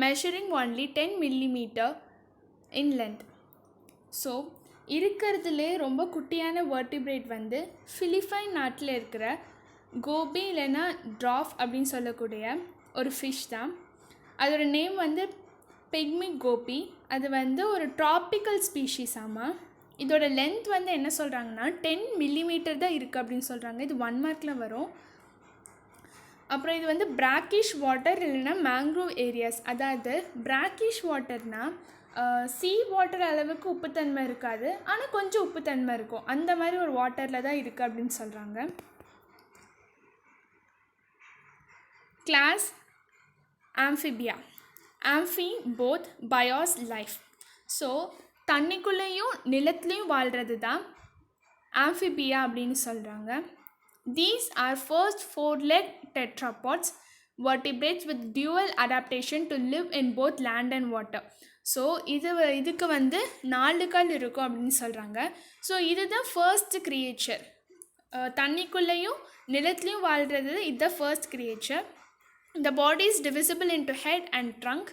measuring only 10 mm in length. So இருக்கிறதுலே ரொம்ப குட்டியான வெர்டிப்ரேட் வந்து Philippine நாட்டில் இருக்கிற கோபி இல்லைன்னா ட்ராஃப் அப்படின்னு சொல்லக்கூடிய ஒரு ஃபிஷ் தான். அதோட நேம் வந்து பிக்மி கோபி. அது வந்து ஒரு ட்ராபிக்கல் ஸ்பீஷீஸ். ஆமாம், இதோட லென்த் வந்து என்ன சொல்கிறாங்கன்னா 10 mm தான் இருக்குது அப்படின்னு சொல்கிறாங்க. இது 1 மார்க்கில் வரும். அப்புறம் இது வந்து பிராக்கிஷ் வாட்டர் இல்லைன்னா மேங்க்ரோவ் ஏரியாஸ். அதாவது பிராக்கிஷ் வாட்டர்னால் சீ வாட்டர் அளவுக்கு உப்புத்தன்மை இருக்காது, ஆனால் கொஞ்சம் உப்புத்தன்மை இருக்கும். அந்த மாதிரி ஒரு வாட்டரில் தான் இருக்குது அப்படின்னு சொல்கிறாங்க. Class amphibia. Amphi both bios life. So தண்ணிக்குள்ளேயும் நிலத்துலேயும் வாழ்கிறது தான் ஆம்ஃபிபியா அப்படின்னு சொல்கிறாங்க. These are first 4-legged tetrapods, vertebrates with dual adaptation to live in both land and water. So இதுக்கு வந்து 4 கால் இருக்கும் அப்படின்னு சொல்கிறாங்க. ஸோ இதுதான் ஃபர்ஸ்ட் கிரியேச்சர். தண்ணிக்குள்ளேயும் நிலத்துலேயும் வாழ்கிறது இதுதான் first creature. The body is divisible into head and trunk.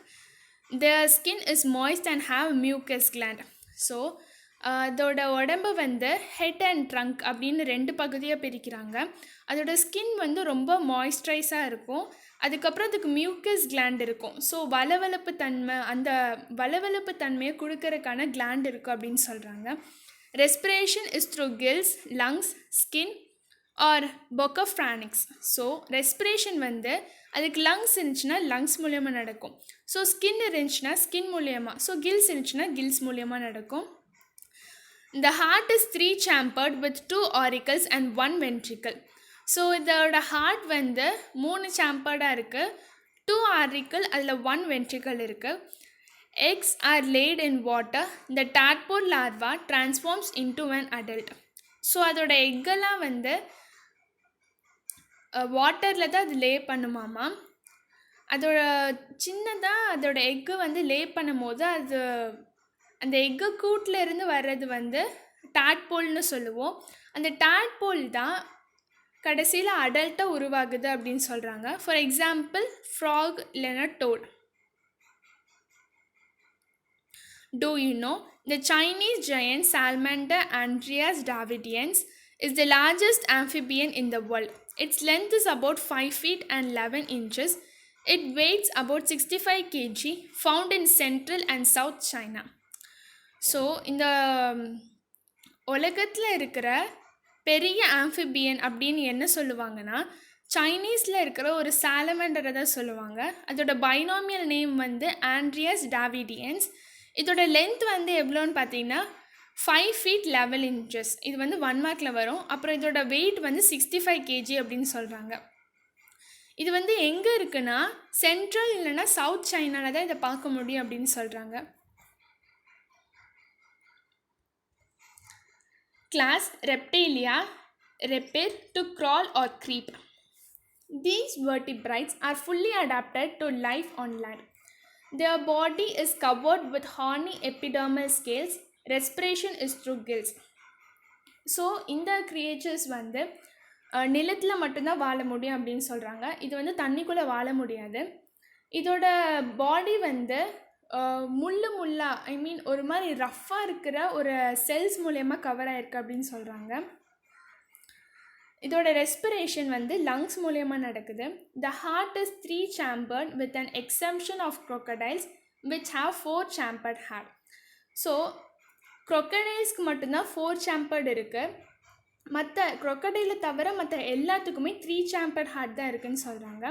Their skin is moist and have mucus gland. So அதோட உடம்பு வந்து ஹெட் அண்ட் ட்ரங்க் அப்படின்னு 2 பகுதியாக பிரிக்கிறாங்க. அதோட ஸ்கின் வந்து ரொம்ப மாய்ஸ்சரைஸாக இருக்கும். அதுக்கப்புறம் அதுக்கு மியூக்கஸ் கிளாண்ட் இருக்கும். ஸோ வளவளப்பு தன்மை, அந்த வளவளப்பு தன்மையை கொடுக்கறதுக்கான கிளாண்ட் இருக்கும் அப்படின்னு சொல்கிறாங்க. Respiration is through gills, lungs, skin or buccopharynx. So respiration வந்து அதுக்கு லங்ஸ் இருந்துச்சுன்னா லங்ஸ் மூலியமாக நடக்கும். ஸோ ஸ்கின் இருந்துச்சுன்னா ஸ்கின் மூலியமாக, ஸோ கில்ஸ் இருந்துச்சுன்னா கில்ஸ் மூலியமாக நடக்கும். The heart is 3-chambered with 2 auricles and 1 ventricle. So இதோட ஹார்ட் வந்து 3 சாம்பர்டாக இருக்குது, 2 auricle, அதில் 1 ventricle இருக்குது. Eggs are laid in water. The tadpole larva transforms into an adult. So அதோட எக்கெல்லாம் வந்து வாட்டரில் தான் அது லே பண்ணுமாமா. அதோட சின்னதாக அதோட எக்கு வந்து லே பண்ணும் போது அது அந்த எக்கு கூட்டில் இருந்து வர்றது வந்து டாட்போல்னு சொல்லுவோம். அந்த டாட்போல் தான் கடைசியில் அடல்ட்டாக உருவாகுது அப்படின்னு சொல்கிறாங்க. ஃபார் எக்ஸாம்பிள் ஃப்ராக் இல்லைன்னா டோட். Do you know the Chinese giant Salamander Andreas davidians is the largest amphibian in the world. Its length is about 5 feet and 11 inches. It weighs about 65 kg, found in central and south China. So இந்த உலகத்தில் இருக்கிற பெரிய amphibian அப்படின்னு என்ன சொல்லுவாங்கன்னா சைனீஸில் இருக்கிற ஒரு சாலமண்டரை தான் சொல்லுவாங்க. அதோட பைனாமியல் நேம் வந்து ஆண்ட்ரியாஸ் டாவிடியன்ஸ். இதோட லென்த் வந்து எவ்வளோன்னு பார்த்தீங்கன்னா 5 feet 11 inches. இது வந்து 1 மார்க்கில் வரும். அப்புறம் இதோட வெயிட் வந்து 65 kg அப்படின்னு சொல்கிறாங்க. இது வந்து எங்கே இருக்குன்னா சென்ட்ரல் இல்லைன்னா சவுத் சைனாவில் தான் இதை பார்க்க முடியும் அப்படின்னு சொல்கிறாங்க. Class Reptilia, Reptile, to crawl or creep. These vertebrates are fully adapted to life on land. Their body is covered with horny epidermal scales. Respiration is through gills. So இந்த creatures வந்து நிலத்தில் மட்டும்தான் வாழ முடியும் அப்படின்னு சொல்கிறாங்க. இது வந்து தண்ணிக்குள்ளே வாழ முடியாது. இதோட பாடி வந்து முள்ளாக ஒரு மாதிரி ரஃப்பாக இருக்கிற ஒரு செல்ஸ் மூலயமா கவர் ஆகிருக்கு அப்படின்னு சொல்கிறாங்க. இதோட ரெஸ்பிரேஷன் வந்து லங்ஸ் மூலயமா நடக்குது. The heart is 3 chambered with an exemption of crocodiles which have 4 chambered heart. So crocodiles மட்டும்தான் 4 chambered இருக்குது. மற்ற crocodile தவிர மற்ற எல்லாத்துக்குமே 3 chambered heart தான் இருக்குதுன்னு சொல்கிறாங்க.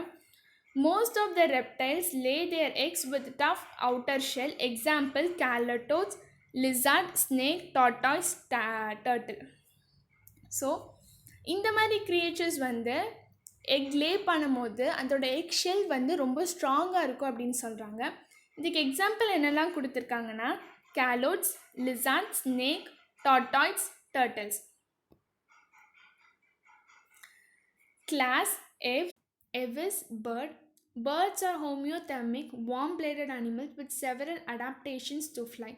Most of the reptiles lay their eggs with tough outer shell. Example, calotropes, lizard, snake, tortoise, turtle. So இந்த மாதிரி கிரியேச்சர்ஸ் வந்து எக் லே பண்ணும்போது அதோட எக் ஷெல் வந்து ரொம்ப ஸ்ட்ராங்காக இருக்கும் அப்படின்னு சொல்கிறாங்க. இதுக்கு எக்ஸாம்பிள் என்னெல்லாம் கொடுத்துருக்காங்கன்னா calotes, lizard, snake, tortoise, turtles. Class aves bird. Birds are homeothermic, warm-blooded animals with several adaptations to fly.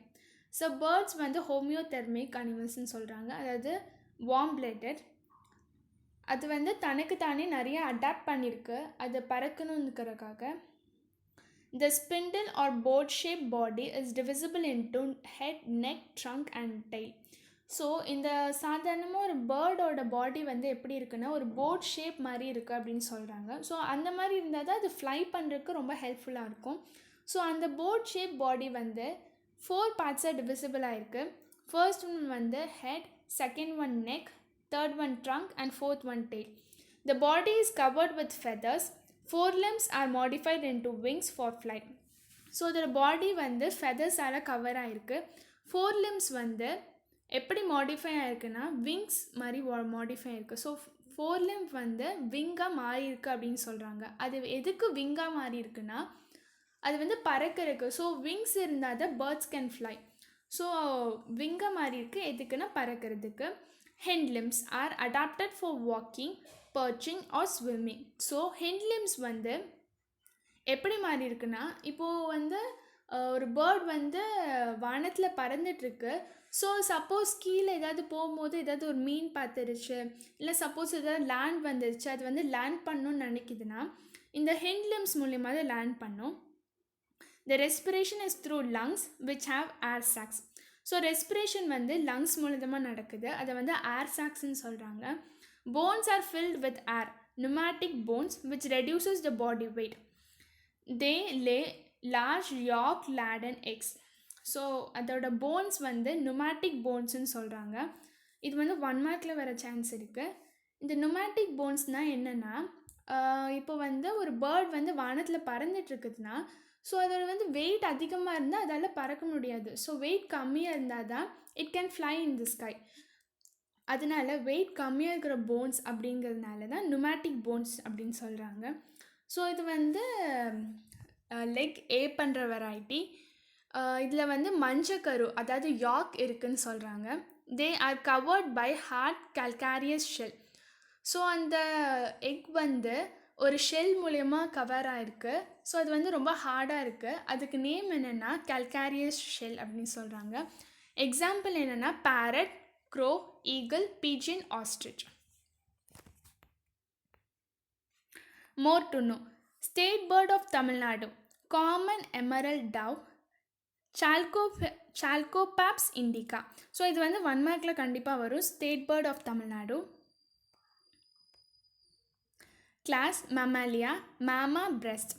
So birds வந்து ஹோமியோதெர்மிக் அனிமல்ஸ்ன்னு சொல்கிறாங்க. அதாவது warm-blooded. அது வந்து தனக்கு தானே நிறைய அடாப்ட் பண்ணியிருக்கு அது பறக்கணுங்கிறதுக்காக. The spindle or boat-shaped body is divisible into head, neck, trunk and tail. So இந்த சாதாரணமாக ஒரு பேர்டோட பாடி வந்து எப்படி இருக்குன்னா ஒரு போட் ஷேப் மாதிரி இருக்குது அப்படின்னு சொல்கிறாங்க. ஸோ அந்த மாதிரி இருந்தால் தான் அது ஃப்ளை பண்ணுறதுக்கு ரொம்ப ஹெல்ப்ஃபுல்லாக இருக்கும். ஸோ அந்த போட் ஷேப் பாடி வந்து 4 பார்ட்ஸாக டிவிசிபிளாக இருக்குது. ஃபர்ஸ்ட் ஒன் வந்து head, second one neck, third one trunk and fourth one tail. The body is covered with feathers. 4 limbs are modified into wings for flight. So இதோட body வந்து ஃபெதர்ஸால் cover ஆகிருக்கு. 4 limbs வந்து எப்படி modify ஆகிருக்குன்னா wings மாதிரி modify ஆகிருக்கு. So 4 limb வந்து விங்காக மாறி இருக்குது அப்படின்னு சொல்கிறாங்க. அது எதுக்கு விங்காக மாறி இருக்குன்னா அது வந்து பறக்கிறதுக்கு. ஸோ விங்ஸ் இருந்தால் தான் பேர்ட்ஸ் கேன் ஃப்ளை. ஸோ விங்காக மாறி இருக்குது எதுக்குன்னா பறக்கிறதுக்கு. Hind limbs are adapted for walking, perching or swimming. So hind limbs வந்து எப்படி மாறி இருக்குன்னா இப்போது வந்து ஒரு பேர்ட் வந்து வானத்தில் பறந்துட்டுருக்கு. ஸோ சப்போஸ் கீழே ஏதாவது போகும்போது ஏதாவது ஒரு மீன் பார்த்துருச்சு இல்லை சப்போஸ் ஏதாவது லேண்ட் வந்துருச்சு அது வந்து லேண்ட் பண்ணணும்னு நினைக்கிதுன்னா இந்த hind limbs மூலியமாக தான் லேண்ட் பண்ணும். The respiration is through lungs which have air sacs. So respiration வந்து லங்ஸ் மூலமாக நடக்குது. அதை வந்து ஏர் சாக்ஸ்ன்னு சொல்கிறாங்க. Bones are filled with air, pneumatic bones which reduces the body weight. They lay large yolk laden eggs. So அதோட bones வந்து pneumatic bonesன்னு சொல்கிறாங்க. இது வந்து 1 மார்க்கில் வர சான்ஸ் இருக்குது. இந்த pneumatic போன்ஸ்னால் என்னென்னா இப்போ வந்து ஒரு பேர்ட் வந்து வானத்தில் பறந்துட்டுருக்குதுன்னா ஸோ அதோட வந்து வெயிட் அதிகமாக இருந்தால் அதால் பறக்க முடியாது. ஸோ வெயிட் கம்மியாக இருந்தால் தான் it can fly in the sky. அதனால வெயிட் கம்மியாக இருக்கிற போன்ஸ் அப்படிங்கிறதுனால தான் pneumatic போன்ஸ் அப்படின்னு சொல்கிறாங்க. ஸோ இது வந்து லெக் ஏ பண்ணுற வெரைட்டி. இதில் வந்து மஞ்சக்கரு அதாவது யாக் இருக்குதுன்னு சொல்கிறாங்க. They are covered by hard calcareous shell. So அந்த எக் வந்து ஒரு ஷெல் மூலயமா கவர் ஆகிருக்கு. ஸோ அது வந்து ரொம்ப ஹார்டாக இருக்குது. அதுக்கு நேம் என்னென்னா calcareous ஷெல் அப்படின்னு சொல்கிறாங்க. எக்ஸாம்பிள் என்னென்னா parrot, crow, eagle, pigeon, ostrich. More to know. State bird of Tamil Nadu. Common emerald dove. Chalcopaps indica. So இது வந்து 1 மார்க்கில் கண்டிப்பாக வரும். State bird of Tamil Nadu. Class Mammalia. Mamma breast.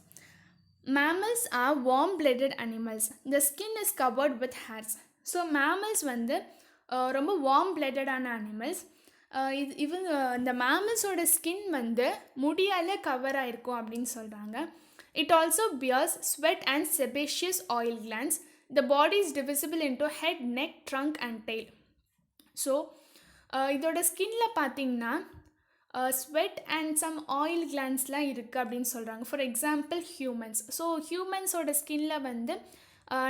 Mammals are warm-blooded animals. The skin is covered with hairs. So mammals வந்து ரொம்ப warm-blooded-ஆன animals. இவங்க இந்த மேமல்ஸோட skin வந்து முடியால் கவர் ஆகிருக்கும் அப்படின்னு சொல்கிறாங்க. It also bears sweat and sebaceous oil glands. The body is divisible into head, neck, trunk and tail. So இதோட ஸ்கின்ல பார்த்திங்கன்னா ஸ்வெட் அண்ட் சம் ஆயில் கிளான்ஸ்லாம் இருக்குது அப்படின்னு சொல்கிறாங்க. For example humans. ஸோ ஹியூமன்ஸோட ஸ்கின்ல வந்து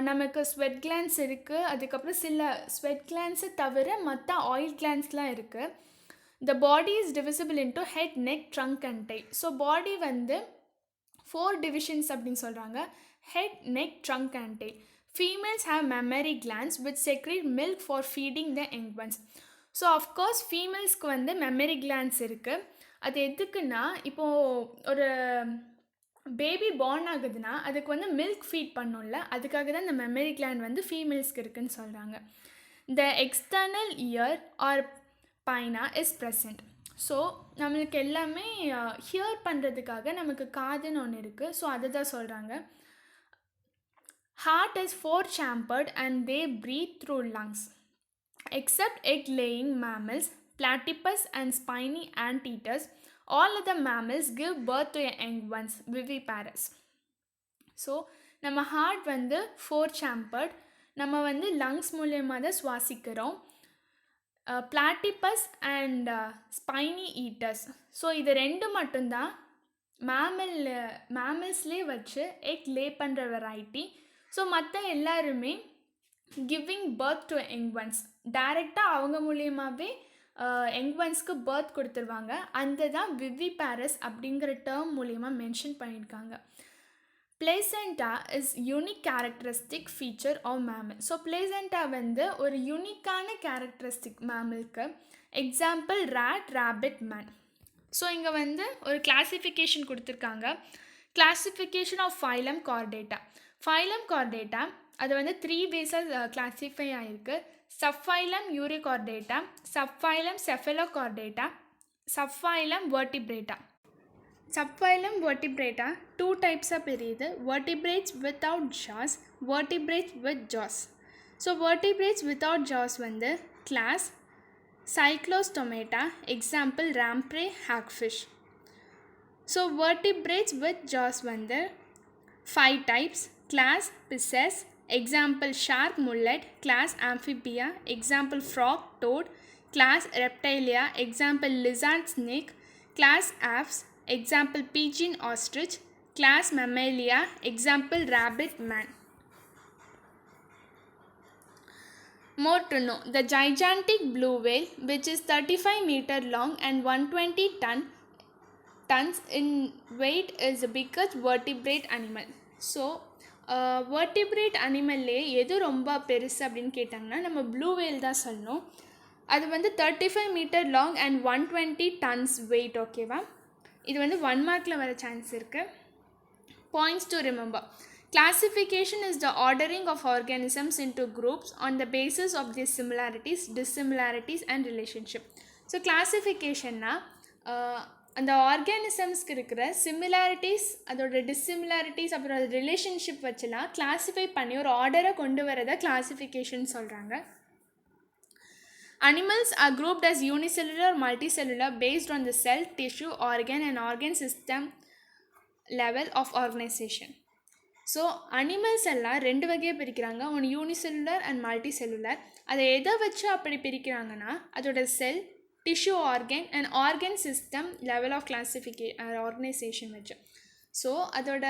நமக்கு ஸ்வெட் கிளான்ஸ் இருக்குது. அதுக்கப்புறம் சில ஸ்வெட் கிளான்ஸை தவிர மற்ற ஆயில் கிளான்ஸ்லாம் இருக்குது. The body is divisible into head, neck, trunk and tail. So body வந்து 4 divisions அப்படின்னு சொல்கிறாங்க. Head, neck, trunk and tail. Females have mammary glands which secrete milk for feeding the young ones. So of course ஃபீமேல்ஸ்க்கு வந்து mammary glands இருக்குது. அது எதுக்குன்னா, இப்போது ஒரு பேபி பார்ன் ஆகுதுன்னா அதுக்கு வந்து மில்க் ஃபீட் பண்ணும்ல, அதுக்காக தான் இந்த மெமரி கிளாண்ட் வந்து ஃபீமேல்ஸ்க்கு இருக்குதுன்னு சொல்கிறாங்க. The external ear or pinna is present. So நம்மளுக்கு எல்லாமே ஹியர் பண்ணுறதுக்காக நமக்கு காதுன்னு ஒன்று இருக்குது. ஸோ அதை தான் சொல்கிறாங்க. Heart is four-chambered and they breathe through lungs. Except egg-laying mammals, platypus and spiny anteaters, all other mammals give birth to young ones, viviparous. So நம்ம ஹார்ட் வந்து four-chambered, நம்ம வந்து லங்ஸ் மூலயமா தான் சுவாசிக்கிறோம். Platypus and spiny eaters, so இது ரெண்டு மட்டும்தான் மேமல்ஸ்லேயே வச்சு எக் லே பண்ணுற வெரைட்டி. ஸோ மற்ற எல்லாருமே giving birth to young once, டைரெக்டாக அவங்க மூலியமாகவே யங் ஒன்ஸ்க்கு பர்த் கொடுத்துருவாங்க. அந்த தான் விவிபாரஸ் அப்படிங்கிற டேர்ம் மூலிமா மென்ஷன் பண்ணியிருக்காங்க. Placenta is unique characteristic feature of mammal. So placenta வந்து ஒரு யூனிக்கான கேரக்டரிஸ்டிக் மேமலுக்கு. Example rat, rabbit, man. So இங்கே வந்து ஒரு கிளாசிஃபிகேஷன் கொடுத்துருக்காங்க. Classification of phylum chordata. Phylum chordata அது வந்து 3 வேஸாக கிளாஸிஃபை ஆகிருக்கு. Subphylum urochordata, subphylum cephalochordata, subphylum vertebrata. Subphylum vertebrata 2 டைப்ஸாக பிரியுது. Vertebrates without jaws, vertebrates with jaws. So vertebrates without jaws வந்து class cyclostomata, example lamprey, hagfish. So vertebrates with ஜாஸ் வந்து 5 types. Class pisces, example shark, mullet. Class amphibia, example frog, toad. Class reptilia, example lizard, snake. Class aves, example pigeon, ostrich. Class mammalia, example rabbit, man. More to know, the gigantic blue whale, which is 35 meters long and 120 tons in weight, is the biggest vertebrate animal. So vertebrate அனிமல்லே எது ரொம்ப பெருசு அப்படின்னு கேட்டாங்கன்னா நம்ம blue whale தான் சொல்லணும். அது வந்து 35 metre long and 120 tons weight. ஓகேவா? இது வந்து 1 மார்க்கில் வர சான்ஸ் இருக்குது. Points to remember. Classification is the ordering of organisms into groups on the basis of their similarities, dissimilarities and relationship. So கிளாசிஃபிகேஷன்னா அந்த ஆர்கானிசம்ஸ்க்கு இருக்கிற சிமிலாரிட்டிஸ், அதோட டிஸ்சிமிலாரிட்டிஸ், அப்புறம் அது ரிலேஷன்ஷிப் வச்சுலாம் கிளாஸிஃபை பண்ணி ஒரு ஆர்டரை கொண்டு வரதை கிளாசிஃபிகேஷன் சொல்கிறாங்க. Animals are grouped as unicellular or multicellular based on the cell, tissue, organ and organ system level of organization. So animals எல்லாம் 2 வகையாக பிரிக்கிறாங்க. ஒன்று யூனிசெல்லுலர் அண்ட் மல்டி செல்லுலர். அதை எதை வச்சு அப்படி பிரிக்கிறாங்கன்னா அதோட cell, tissue, organ and organ system level of organization வச்சு. ஸோ அதோட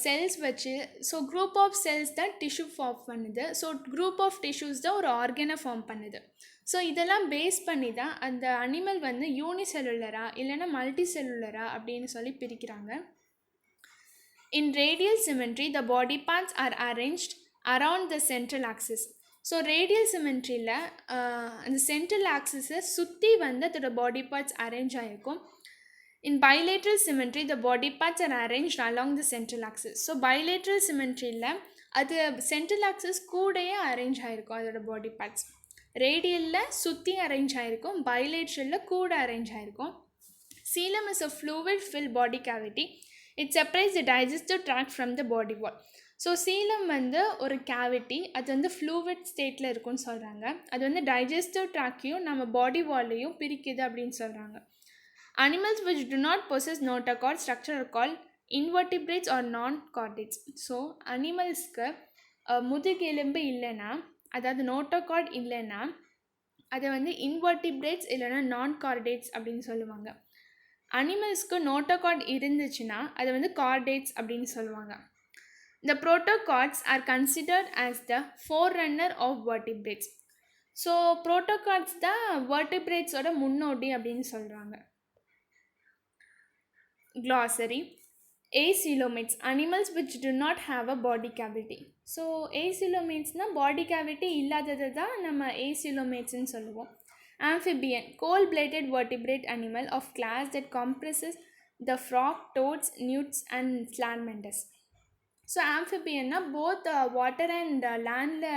செல்ஸ் வச்சு, ஸோ குரூப் ஆஃப் செல்ஸ் தான் டிஷ்யூ ஃபார்ம் பண்ணுது. ஸோ குரூப் ஆஃப் டிஷ்யூஸ் தான் ஒரு ஆர்கனை ஃபார்ம் பண்ணுது. ஸோ இதெல்லாம் பேஸ் பண்ணி தான் அந்த அனிமல் வந்து யூனிசெல்லுலரா இல்லைன்னா மல்டி செல்லுலரா அப்படின்னு சொல்லி பிரிக்கிறாங்க. In radial symmetry, the body parts are arranged around the central axis. So radial சிமெண்ட்ரியில் அந்த சென்ட்ரல் ஆக்சிஸை சுற்றி வந்து அதோட பாடி பார்ட்ஸ் அரேஞ்ச் ஆகிருக்கும். In bilateral symmetry the body parts are arrange along the central axis. So bilateral சிமெண்ட்ரியில் அது central axis கூடயே arrange ஆகிருக்கும் அதோட பாடி பார்ட்ஸ். ரேடியலில் சுற்றி அரேஞ்ச் ஆகிருக்கும், பைலேட்ரலில் கூட அரேஞ்ச் ஆகிருக்கும். Coelom is a fluid-filled body cavity. It separates the digestive tract from the body wall. So coelom வந்து ஒரு கேவிட்டி, அது வந்து ஃப்ளூவிட் ஸ்டேட்டில் இருக்குன்னு சொல்கிறாங்க. அது வந்து டைஜஸ்டிவ் ட்ராக்கையும் நம்ம பாடி வால்லையும் பிரிக்குது அப்படின்னு சொல்கிறாங்க. Animals which do not possess notochord structure are called invertebrates or non chordates. So அனிமல்ஸ்க்கு முதுகெலும்பு இல்லைன்னா, அதாவது நோட்டோகார்ட் இல்லைன்னா அதை வந்து இன்வெர்டிபிரேட்ஸ் இல்லைன்னா நான் கார்டேட்ஸ் அப்படின்னு சொல்லுவாங்க. அனிமல்ஸ்க்கு நோட்டோகார்ட் இருந்துச்சுன்னா அதை வந்து கார்டேட்ஸ் அப்படின்னு சொல்லுவாங்க. The protocords are considered as the forerunner of vertebrates. So protocords தான் vertebrates-ஓட முன்னோடி அப்படின்னு சொல்கிறாங்க. Glossary. Acoelomates, animals which do not have a body cavity. So ஏசிலோமேட்ஸ்னால் பாடி கேவிட்டி இல்லாதது தான் நம்ம ஏசிலோமேட்ஸ்ன்னு சொல்லுவோம். Amphibian, cold-blooded vertebrate animal of class that comprises the frog, toads, newts and salamanders. So ஆம்ஃபிபியன்னா போத் வாட்டர் அண்ட் லேண்டில்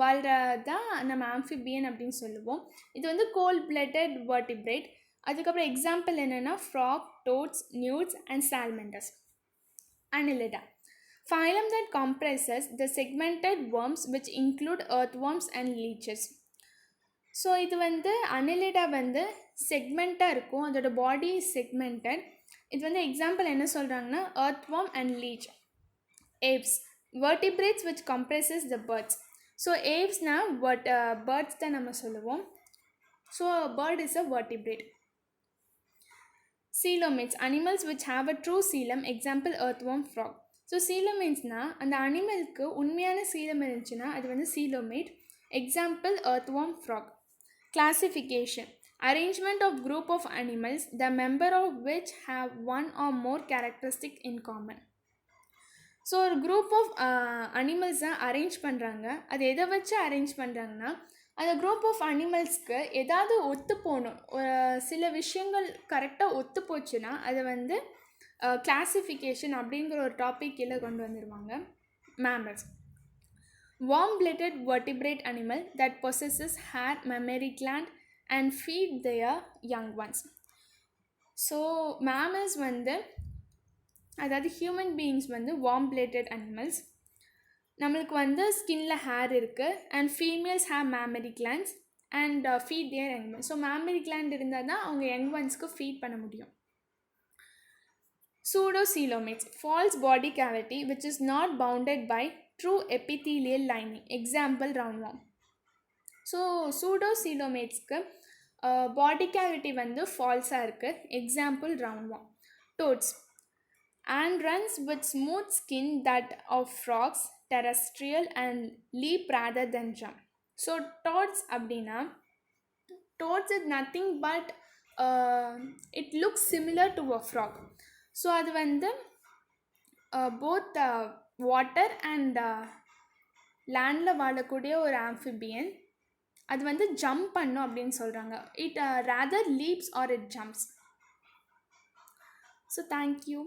வாழ்கிறதான் நம்ம amphibian அப்படின்னு சொல்லுவோம். இது வந்து கோல்ட் பிளட்டட் வர்டிப்ரேட். அதுக்கப்புறம் எக்ஸாம்பிள் என்னென்னா frog, toads, newts and salamanders. Annelida, phylum that comprises the segmented worms which include earthworms and leeches. So இது வந்து அனிலிடா வந்து செக்மெண்ட்டாக இருக்கும், அதோட பாடி செக்மெண்டட். இது வந்து எக்ஸாம்பிள் என்ன சொல்கிறாங்கன்னா earthworm and leech. Apes, vertebrates which comprises the birds. So ஏவ்ஸ்னால் பேர்ட்ஸ் தான் நம்ம சொல்லுவோம். So bird is a vertebrate. Coelomates, animals which have a true coelom, example earthworm, frog. So சீலோமேட்ஸ்னால் அந்த அனிமலுக்கு உண்மையான சீலம் இருந்துச்சுன்னா அது வந்து coelomate, example earthworm, frog. Classification, arrangement of group of animals, the member of which have one or more characteristic in common. So ஒரு group of அனிமல்ஸை arrange பண்ணுறாங்க. அது எதை வச்சு அரேஞ்ச் பண்ணுறாங்கன்னா அந்த குரூப் ஆஃப் அனிமல்ஸ்க்கு ஏதாவது ஒத்து போகணும், சில விஷயங்கள் கரெக்டாக ஒத்து போச்சுன்னா அதை வந்து கிளாசிஃபிகேஷன் அப்படிங்கிற ஒரு டாபிக் கீழே கொண்டு வந்துடுவாங்க. Mammals, warm-blooded vertebrate animal that possesses hair, mammary gland and feed their young ones. So mammals வந்து அதாவது ஹியூமன் பீயிங்ஸ் வந்து வார்ம்-பிளேட்டட் அனிமல்ஸ். நம்மளுக்கு வந்து ஸ்கின்னில் ஹேர் இருக்குது and females have mammary glands and feed their young ones. So mammary gland இருந்தால் தான் அவங்க யங் ஒன்ஸ்க்கு ஃபீட் பண்ண முடியும். Pseudocoelomates, false body cavity which is not bounded by true epithelial lining, example roundworm. So சூடோசீலோமேட்ஸ்க்கு body cavity வந்து ஃபால்ஸாக இருக்குது, example roundworm. Toads, ant-runs with smooth skin that of frogs, terrestrial and leap rather than jump. So toads அப்படின்னா toads is nothing but it looks similar to a frog. So அது வந்து both water and லேண்டில் வாழக்கூடிய ஒரு amphibian. அது வந்து jump பண்ணும் அப்படின்னு சொல்கிறாங்க. It rather leaps R it jumps. So thank you.